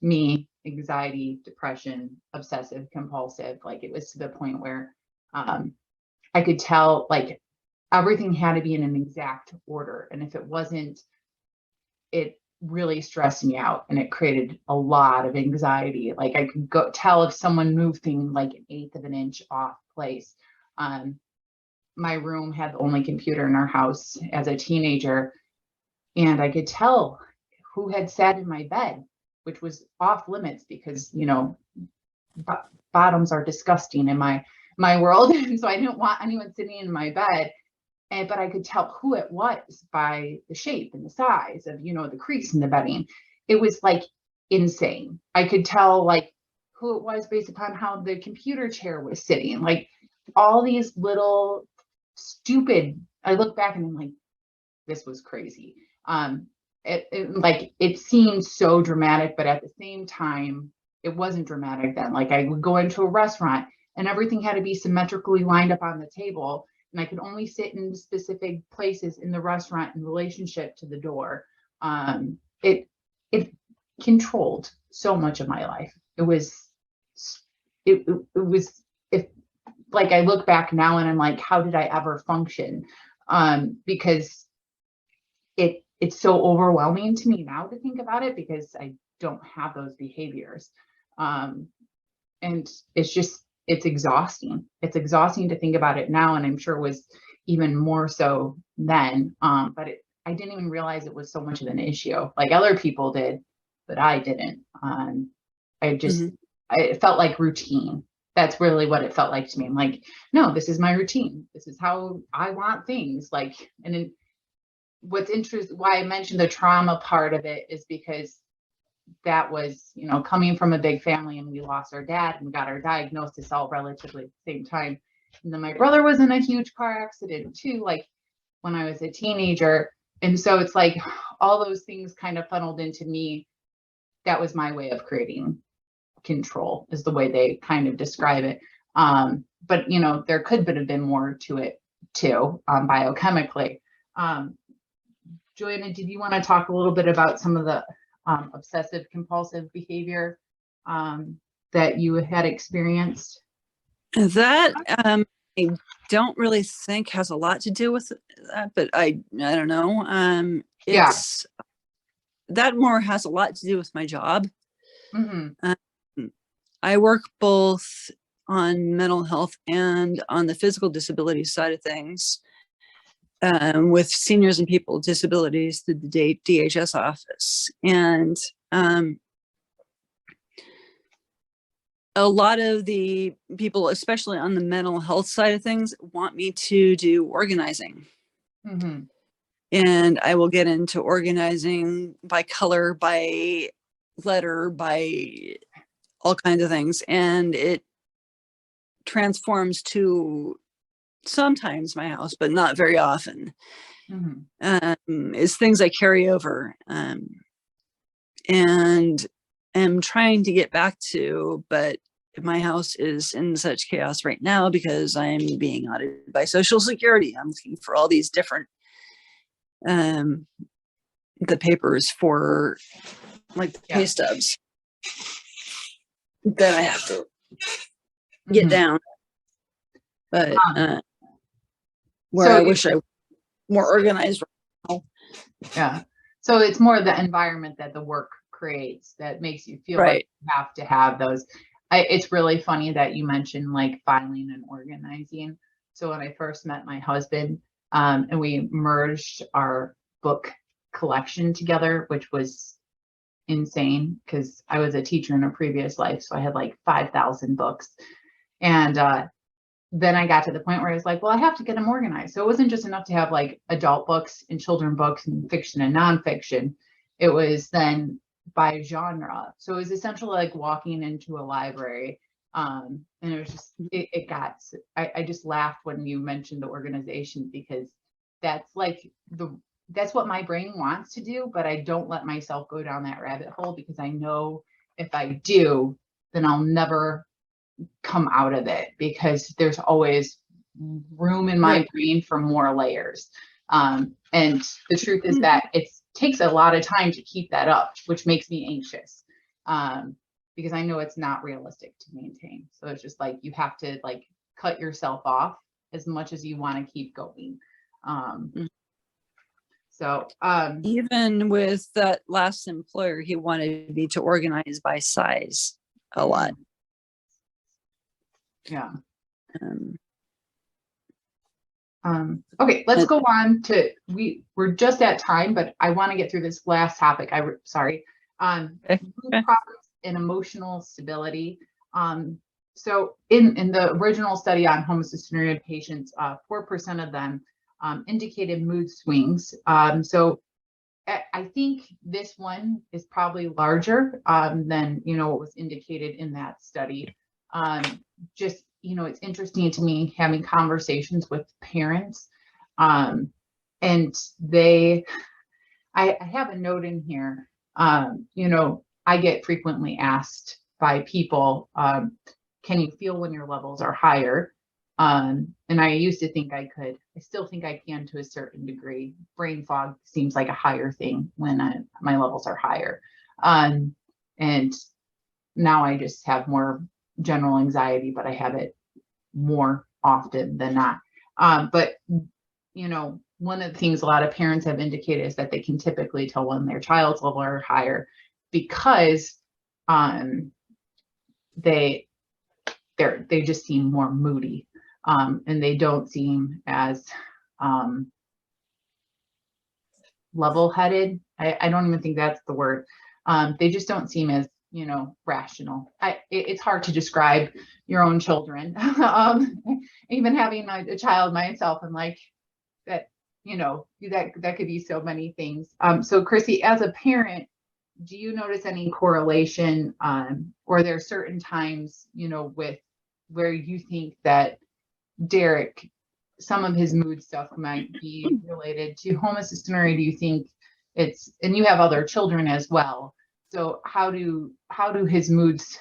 me, anxiety, depression, obsessive compulsive. Like, it was to the point where I could tell like everything had to be in an exact order. And if it wasn't, it really stressed me out, and it created a lot of anxiety. Like, I could tell if someone moved things like 1/8 of an inch off place. My room had the only computer in our house as a teenager, and I could tell who had sat in my bed, which was off limits because, you know, bottoms are disgusting in my world. And so I didn't want anyone sitting in my bed. But I could tell who it was by the shape and the size of, you know, the crease in the bedding. It was like insane. I could tell like who it was based upon how the computer chair was sitting. Like, all these little stupid, I look back and I'm like, this was crazy. It seemed so dramatic, but at the same time, it wasn't dramatic then. Like, I would go into a restaurant and everything had to be symmetrically lined up on the table, and I could only sit in specific places in the restaurant in relationship to the door. It controlled so much of my life. It was like, I look back now and I'm like, how did I ever function? Because it's so overwhelming to me now to think about it, because I don't have those behaviors. And it's exhausting. It's exhausting to think about it now, and I'm sure it was even more so then. But I didn't even realize it was so much of an issue. Like, other people did, but I didn't. It felt like routine. That's really what it felt like to me. I'm like, no, this is my routine. This is how I want things. Like, and then what's interesting, why I mentioned the trauma part of it, is because that was, you know, coming from a big family, and we lost our dad and we got our diagnosis all relatively at the same time. And then my brother was in a huge car accident too, like when I was a teenager. And so it's like all those things kind of funneled into me. That was my way of creating control, is the way they kind of describe it. But, you know, there could have been more to it too, biochemically. Joanna, did you want to talk a little bit about some of the obsessive compulsive behavior that you had experienced? That I don't really think has a lot to do with that, but I don't know. That more has a lot to do with my job. Mm-hmm. I work both on mental health and on the physical disability side of things. with seniors and people with disabilities through the DHS office. And a lot of the people, especially on the mental health side of things, want me to do organizing. Mm-hmm. And I will get into organizing by color, by letter, by all kinds of things. And it transforms to sometimes my house, but not very often. Mm-hmm. Is things I carry over. And am trying to get back to, but my house is in such chaos right now because I'm being audited by Social Security. I'm looking for all these different the papers for like the pay stubs that I have to get Mhm. down. But where So I you- wish I were more organized. Yeah. So it's more the environment that the work creates that makes you feel like Right. you have to have those. It's really funny that you mentioned like filing and organizing. So when I first met my husband, and we merged our book collection together, which was insane because I was a teacher in a previous life. So I had like 5,000 books. And then I got to the point where I was like, well, I have to get them organized. So it wasn't just enough to have like adult books and children books and fiction and nonfiction. It was then by genre. So it was essentially like walking into a library. And it was just, I just laughed when you mentioned the organization because that's like that's what my brain wants to do, but I don't let myself go down that rabbit hole because I know if I do, then I'll never come out of it because there's always room in my brain for more layers. And the truth is that it takes a lot of time to keep that up, which makes me anxious because I know it's not realistic to maintain. So it's just like you have to like cut yourself off as much as you want to keep going. Even with that last employer, he wanted me to organize by size a lot. Yeah. Okay, let's go on to we're just at time, but I want to get through this last topic. Sorry. Mood problems and emotional stability. So in the original study on homocystinuria patients, 4% of them indicated mood swings. So I think this one is probably larger than what was indicated in that study. Just it's interesting to me having conversations with parents, and I have a note in here. I get frequently asked by people, can you feel when your levels are higher? And I used to think I could. I still think I can to a certain degree. Brain fog seems like a higher thing when my levels are higher. And now I just have more general anxiety, but I have it more often than not. But one of the things a lot of parents have indicated is that they can typically tell when their child's level are higher because they just seem more moody, and they don't seem as level-headed. I don't even think that's the word. They just don't seem as rational. It's hard to describe your own children. Even having a child myself, I'm like that. That could be so many things. So Chrissy, as a parent, do you notice any correlation, or there are certain times, with where you think that Derek, some of his mood stuff might be related to homocystinuria? Do you think and you have other children as well. So how do his moods,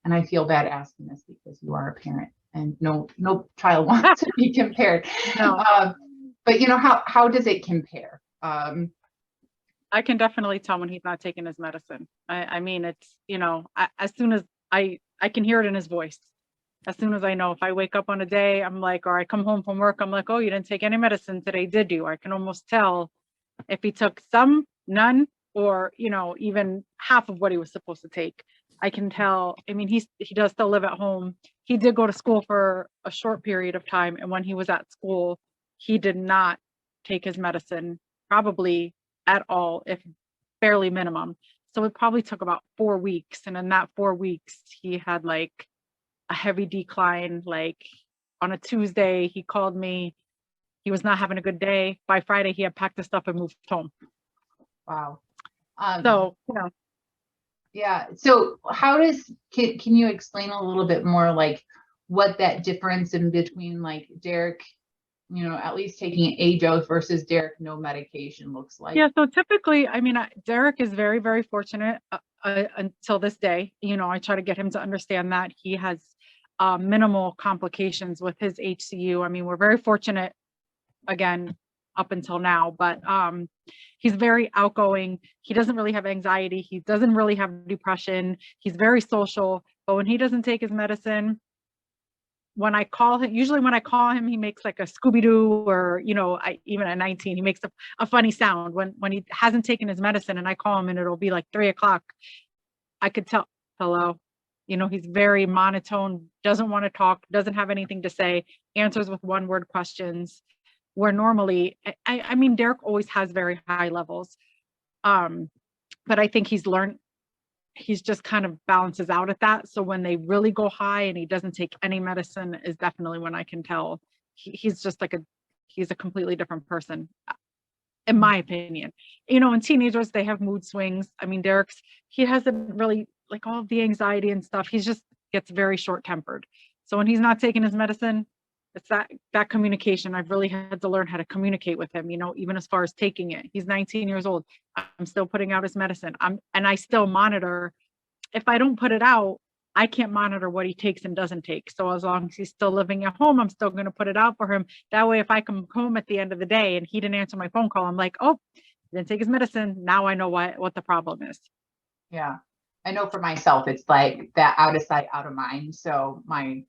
and I feel bad asking this because you are a parent and no child wants to be compared. No. But how does it compare? I can definitely tell when he's not taking his medicine. I mean, it's, as soon as I can hear it in his voice. As soon as I know, if I wake up on a day, I'm like, or I come home from work, I'm like, oh, you didn't take any medicine today, did you? I can almost tell if he took some, none, or, even half of what he was supposed to take. I can tell. I mean, he does still live at home. He did go to school for a short period of time. And when he was at school, he did not take his medicine probably at all, if barely minimum. So it probably took about 4 weeks. And in that 4 weeks, he had like a heavy decline. Like on a Tuesday, he called me. He was not having a good day. By Friday, he had packed his stuff and moved home. Wow. So, you know, Yeah. So can you explain a little bit more like what that difference in between like Derek, at least taking a dose versus Derek no medication looks like? yeah. So typically, I mean, Derek is very, very fortunate until this day. I try to get him to understand that he has minimal complications with his HCU. I mean, we're very fortunate, again, up until now, but he's very outgoing. He doesn't really have anxiety. He doesn't really have depression. He's very social, but when he doesn't take his medicine, when I call him, usually when I call him, he makes like a Scooby-Doo, or, even at 19, he makes a funny sound when he hasn't taken his medicine, and I call him and it'll be like 3 o'clock. I could tell, hello. He's very monotone, doesn't want to talk, doesn't have anything to say, answers with 1-word questions. Where normally, I mean, Derek always has very high levels. But I think he's just kind of balances out at that. So when they really go high and he doesn't take any medicine is definitely when I can tell he's just like he's a completely different person, in my opinion. In teenagers, they have mood swings. I mean, he hasn't really like all of the anxiety and stuff. He's just gets very short tempered. So when he's not taking his medicine, it's that communication. I've really had to learn how to communicate with him, even as far as taking it. He's 19 years old. I'm still putting out his medicine. And I still monitor. If I don't put it out, I can't monitor what he takes and doesn't take. So as long as he's still living at home, I'm still going to put it out for him. That way, if I come home at the end of the day and he didn't answer my phone call, I'm like, oh, he didn't take his medicine. Now I know what the problem is. Yeah. I know for myself, it's like that out of sight, out of mind. So my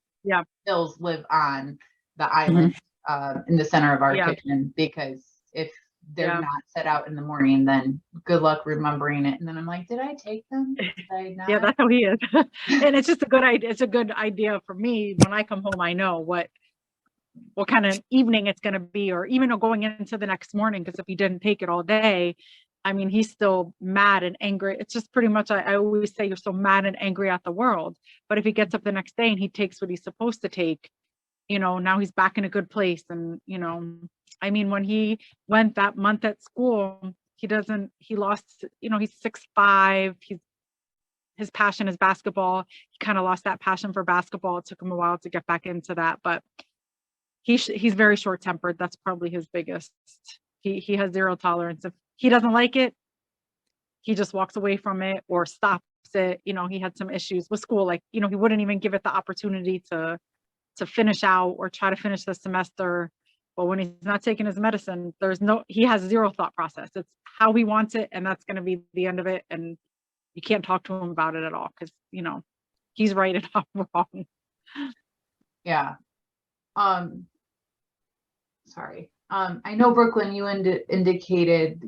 pills live on the island in the center of our kitchen, because if they're not set out in the morning, then good luck remembering it. And then I'm like, did I take them? Did I not? Yeah, that's how he is. And it's just a good idea. It's a good idea for me. When I come home, I know what kind of evening it's going to be, or even going into the next morning, because if he didn't take it all day, I mean, he's still mad and angry. It's just pretty much, I always say, you're so mad and angry at the world. But if he gets up the next day and he takes what he's supposed to take, now he's back in a good place. And, I mean, when he went that month at school, he lost, he's 6'5". His passion is basketball. He kind of lost that passion for basketball. It took him a while to get back into that, but he's very short tempered. That's probably his biggest. He has zero tolerance. If he doesn't like it, he just walks away from it or stops it. He had some issues with school. Like, he wouldn't even give it the opportunity to finish out or try to finish the semester. But when he's not taking his medicine, he has zero thought process. It's how he wants it, and that's going to be the end of it. And you can't talk to him about it at all, because, he's right and I'm wrong. Yeah. Sorry. I know, Brooklyn, you indicated,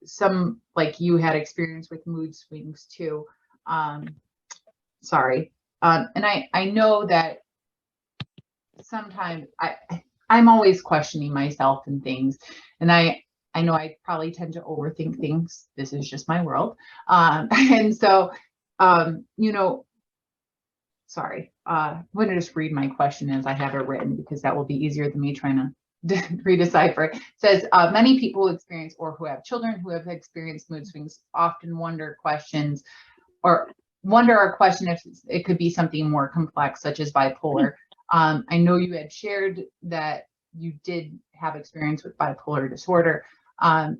some, like, you had experience with mood swings too. Sorry. And I know that sometimes I'm always questioning myself and things, and I know I probably tend to overthink things. This is just my world. And so, sorry, I'm going to just read my question as I have it written, because that will be easier than me trying to redecipher. It says, many people experience, or who have children who have experienced mood swings, often wonder a question if it could be something more complex, such as bipolar. I know you had shared that you did have experience with bipolar disorder. How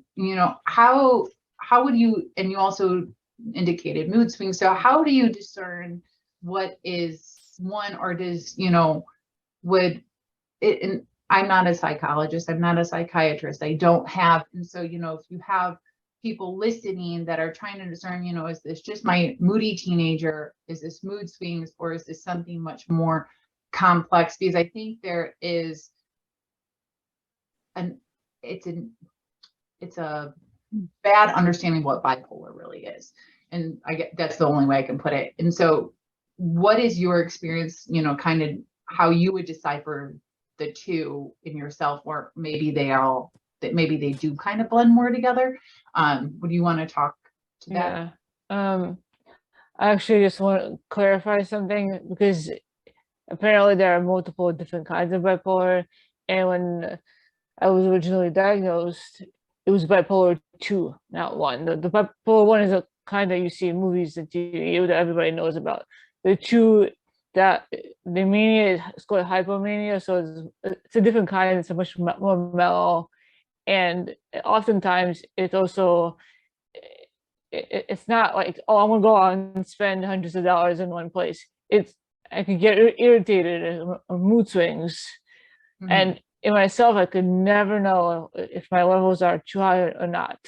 would you, and you also indicated mood swings. So how do you discern what is one, or does, would it, and I'm not a psychologist, I'm not a psychiatrist, I don't have, and so, if you have people listening that are trying to discern, is this just my moody teenager? Is this mood swings, or is this something much more complex? Because I think there is it's a bad understanding what bipolar really is. And I get that's the only way I can put it. And so what is your experience, kind of how you would decipher the two in yourself, or maybe they all that maybe they do kind of blend more together. Would you want to talk to that? Yeah. I actually just want to clarify something, because apparently there are multiple different kinds of bipolar. And when I was originally diagnosed, it was bipolar 2, not 1. The bipolar 1 is a kind that you see in movies and TV that everybody knows about. The 2, that the mania is called hypomania, so it's a different kind. It's a much more mellow, and oftentimes it's also it's not like, oh, I'm gonna go out and spend hundreds of dollars in one place. I could get irritated and mood swings, and in myself, I could never know if my levels are too high or not.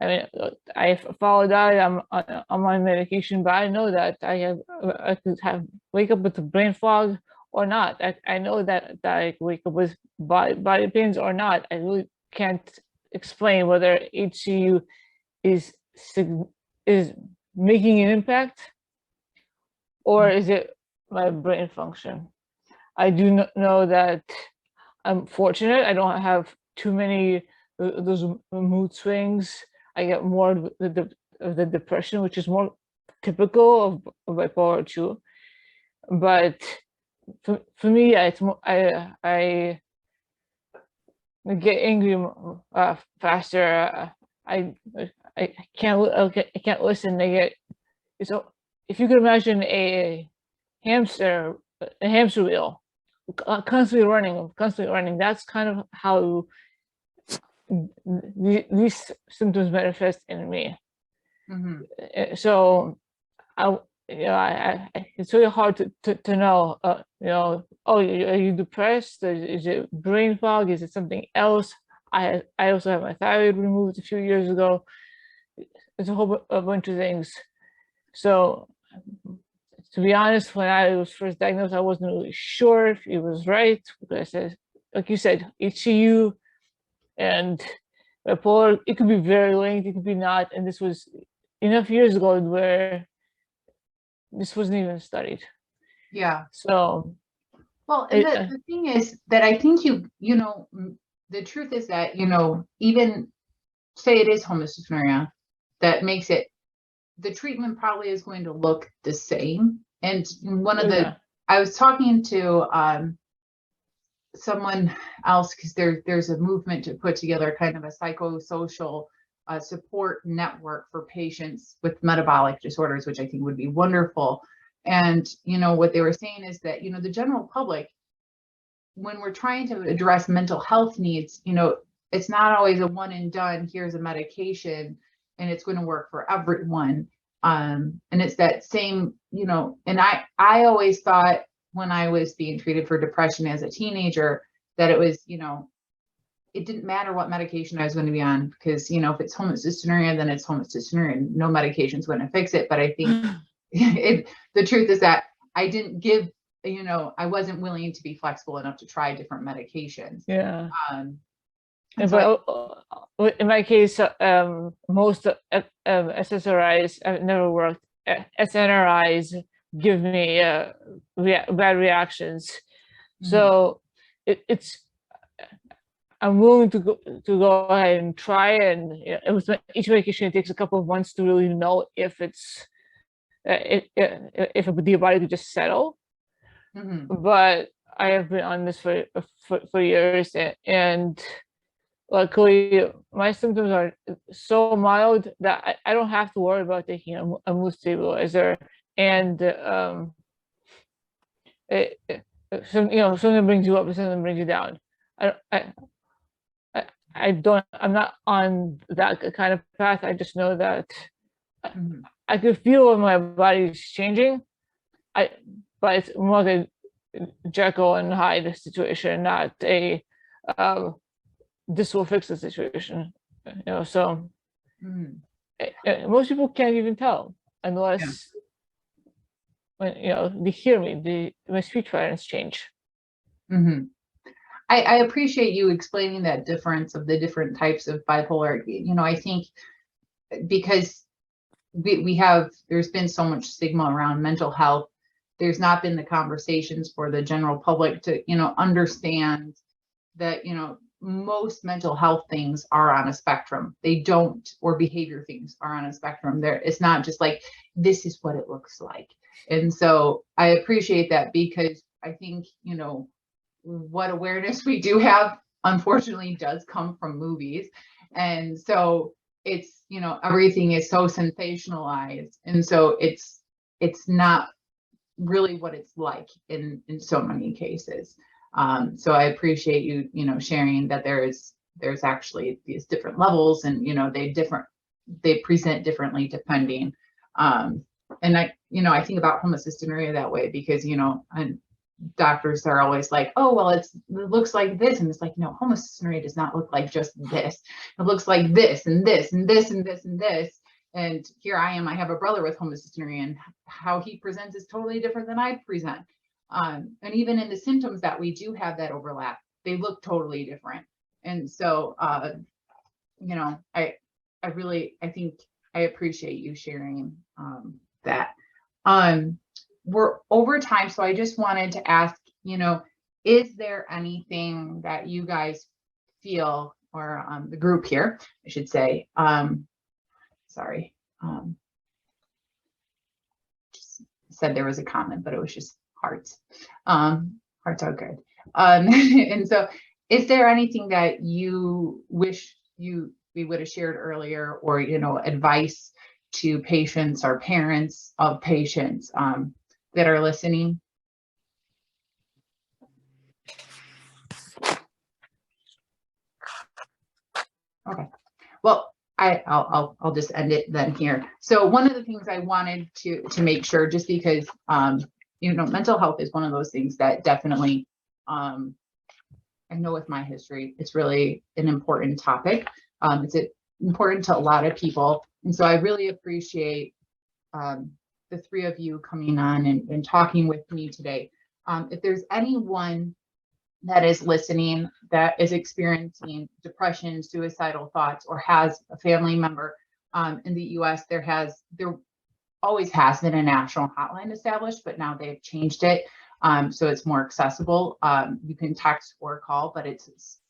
I mean, I follow diet. I'm on my medication, but I know that I could wake up with a brain fog or not. I know that I wake up with body pains or not. I really can't explain whether HCU is making an impact, or is it my brain function. I do know that I'm fortunate. I don't have too many those mood swings. I get more of the depression, which is more typical of bipolar 2. But for me, yeah, it's more, I get angry faster. I can't listen. So if you could imagine a hamster wheel, constantly running. That's kind of how these symptoms manifest in me. So it's really hard to know. Oh, are you depressed? Is it brain fog? Is it something else? I also had my thyroid removed a few years ago. It's a bunch of things. So, to be honest, when I was first diagnosed, I wasn't really sure if it was right, because I said, like you said, HCU and bipolar, it could be very linked, it could be not. And this was enough years ago where this wasn't even studied. Yeah. So, well, and the thing is that I think you know, the truth is that, you know, even say it is homocystinuria, that makes it, the treatment probably is going to look the same. And one of I was talking to someone else, because there's a movement to put together kind of a psychosocial support network for patients with metabolic disorders, which I think would be wonderful. And, you know, what they were saying is that, you know, the general public, when we're trying to address mental health needs, you know, it's not always a one and done, here's a medication and it's going to work for everyone. And it's that same, you know, and I always thought when I was being treated for depression as a teenager, that it was, you know, it didn't matter what medication I was going to be on, because, you know, if it's homocystinuria, then it's homocystinuria and no medication's going to fix it. But I think the truth is that I didn't give, you know, I wasn't willing to be flexible enough to try different medications. Yeah. So in my case, most SSRIs, I've never worked. SNRIs give me bad reactions. So it's I'm willing to go ahead and try, and it was each medication. It takes a couple of months to really know if it's if the body could just settle. But I have been on this for years, and luckily my symptoms are so mild that I don't have to worry about taking a mood stabilizer. And something brings you up and something brings you down. I'm not on that kind of path. I just know that I could feel when my body is changing. But it's more like a Jekyll and Hyde situation, not a this will fix the situation. You know, so most people can't even tell unless when they hear me. My speech patterns change. I appreciate you explaining that difference of the different types of bipolar. You know, I think because there's been so much stigma around mental health, there's not been the conversations for the general public to, understand that, most mental health things are on a spectrum. They don't, or behavior things are on a spectrum. It's not just like, this is what it looks like. And so I appreciate that, because I think, you know, what awareness we do have, unfortunately, does come from movies. And so it's, you know, everything is so sensationalized. And so it's not really what it's like in so many cases. So I appreciate you, you know, sharing that there's actually these different levels, and, you know, they present differently depending. And I, you know, I think about homocystinuria that way, because, you know, and doctors are always like, oh, well, it looks like this. And it's like, no, homocystinuria does not look like just this. It looks like this and this and this and this and this. And here I am, I have a brother with homocystinuria, and how he presents is totally different than I present. And even in the symptoms that we do have that overlap, they look totally different. And so, you know, I think I appreciate you sharing that. We're over time, so I just wanted to ask, you know, is there anything that you guys feel, or the group here, I should say, sorry, just said there was a comment, but it was just hearts. Hearts are good. And so, is there anything that you wish we would have shared earlier, or, you know, advice to patients or parents of patients that are listening? Okay, well, I'll just end it then here. So one of the things I wanted to make sure, just because you know, mental health is one of those things that definitely, I know with my history, it's really an important topic. It's important to a lot of people, and so I really appreciate the three of you coming on and talking with me today. If there's anyone that is listening that is experiencing depression, suicidal thoughts, or has a family member, in the US, there always has been a national hotline established, but now they've changed it. So it's more accessible. You can text or call, but it's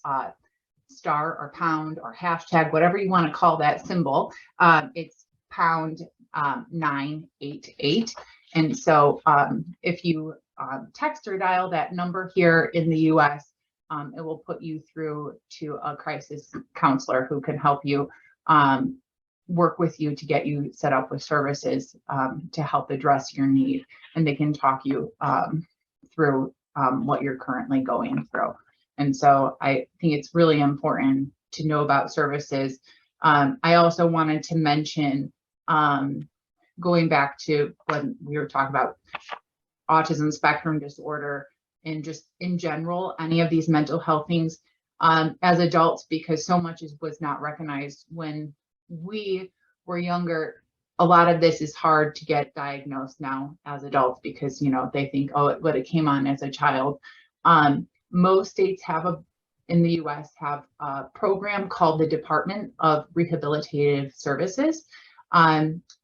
star or pound or hashtag, whatever you want to call that symbol. It's pound 988. And so if you text or dial that number here in the US, it will put you through to a crisis counselor who can help you, work with you to get you set up with services to help address your need. And they can talk you through what you're currently going through. And so I think it's really important to know about services. I also wanted to mention, going back to when we were talking about autism spectrum disorder, and just in general, any of these mental health things as adults, because so much was not recognized when we were younger. A lot of this is hard to get diagnosed now as adults, because, you know, they think, oh, it came on as a child. Most states in the US have a program called the Department of Rehabilitative Services,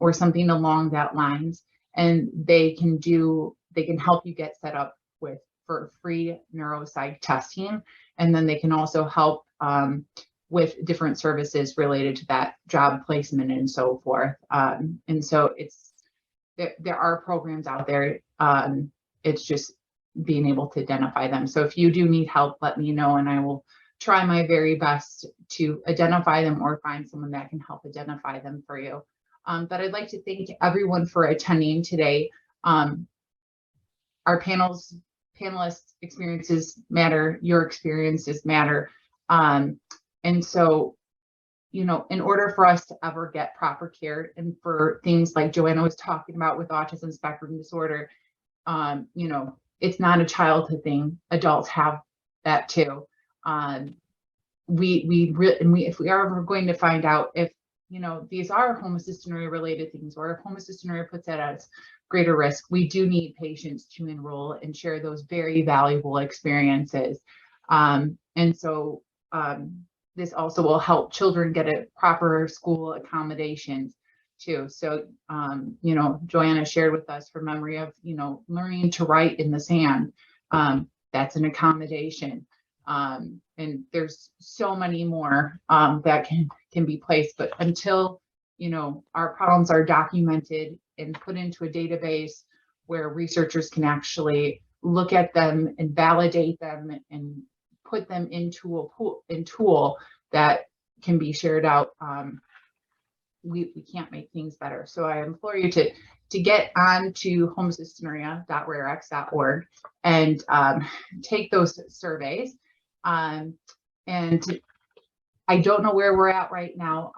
or something along that lines. And they can help you get set up for free neuropsych testing. And then they can also help with different services related to that, job placement and so forth. And so there are programs out there. It's just being able to identify them. So if you do need help, let me know, and I will try my very best to identify them or find someone that can help identify them for you. But I'd like to thank everyone for attending today. Our panelists' experiences matter, your experiences matter. And so, you know, in order for us to ever get proper care, and for things like Joanna was talking about with autism spectrum disorder, you know, it's not a childhood thing. Adults have that too. If we are ever going to find out if, you know, these are homocystinuria related things, or if homocystinuria puts that at greater risk, we do need patients to enroll and share those very valuable experiences. And so this also will help children get a proper school accommodations too. So, you know, Joanna shared with us her memory of, you know, learning to write in the sand. That's an accommodation. And and there's so many more that can be placed. But until, you know, our problems are documented and put into a database where researchers can actually look at them and validate them and put them into a tool that can be shared out, we can't make things better. So I implore you to get on to homocystinuria.rarex.org and take those surveys. And I don't know where we're at right now.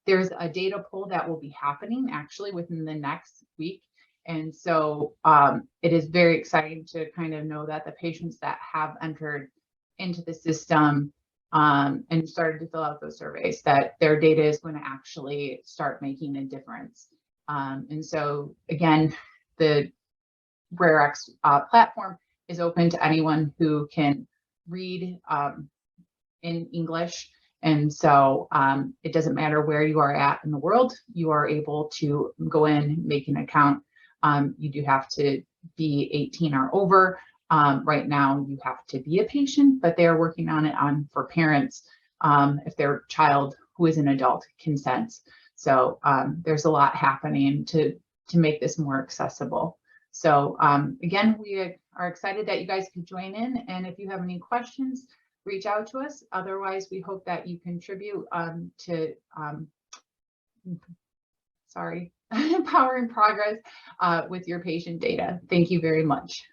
There's a data poll that will be happening actually within the next week. And so it is very exciting to kind of know that the patients that have entered into the system and started to fill out those surveys, that their data is going to actually start making a difference. And so again, the RareX platform is open to anyone who can read in English. And so it doesn't matter where you are at in the world, you are able to go in, make an account. You do have to be 18 or over. Right now you have to be a patient, but they are working on it for parents if their child who is an adult consents. So there's a lot happening to make this more accessible. So again, we are excited that you guys could join in, and if you have any questions, reach out to us. Otherwise, we hope that you contribute to Empowering Progress with your patient data. Thank you very much.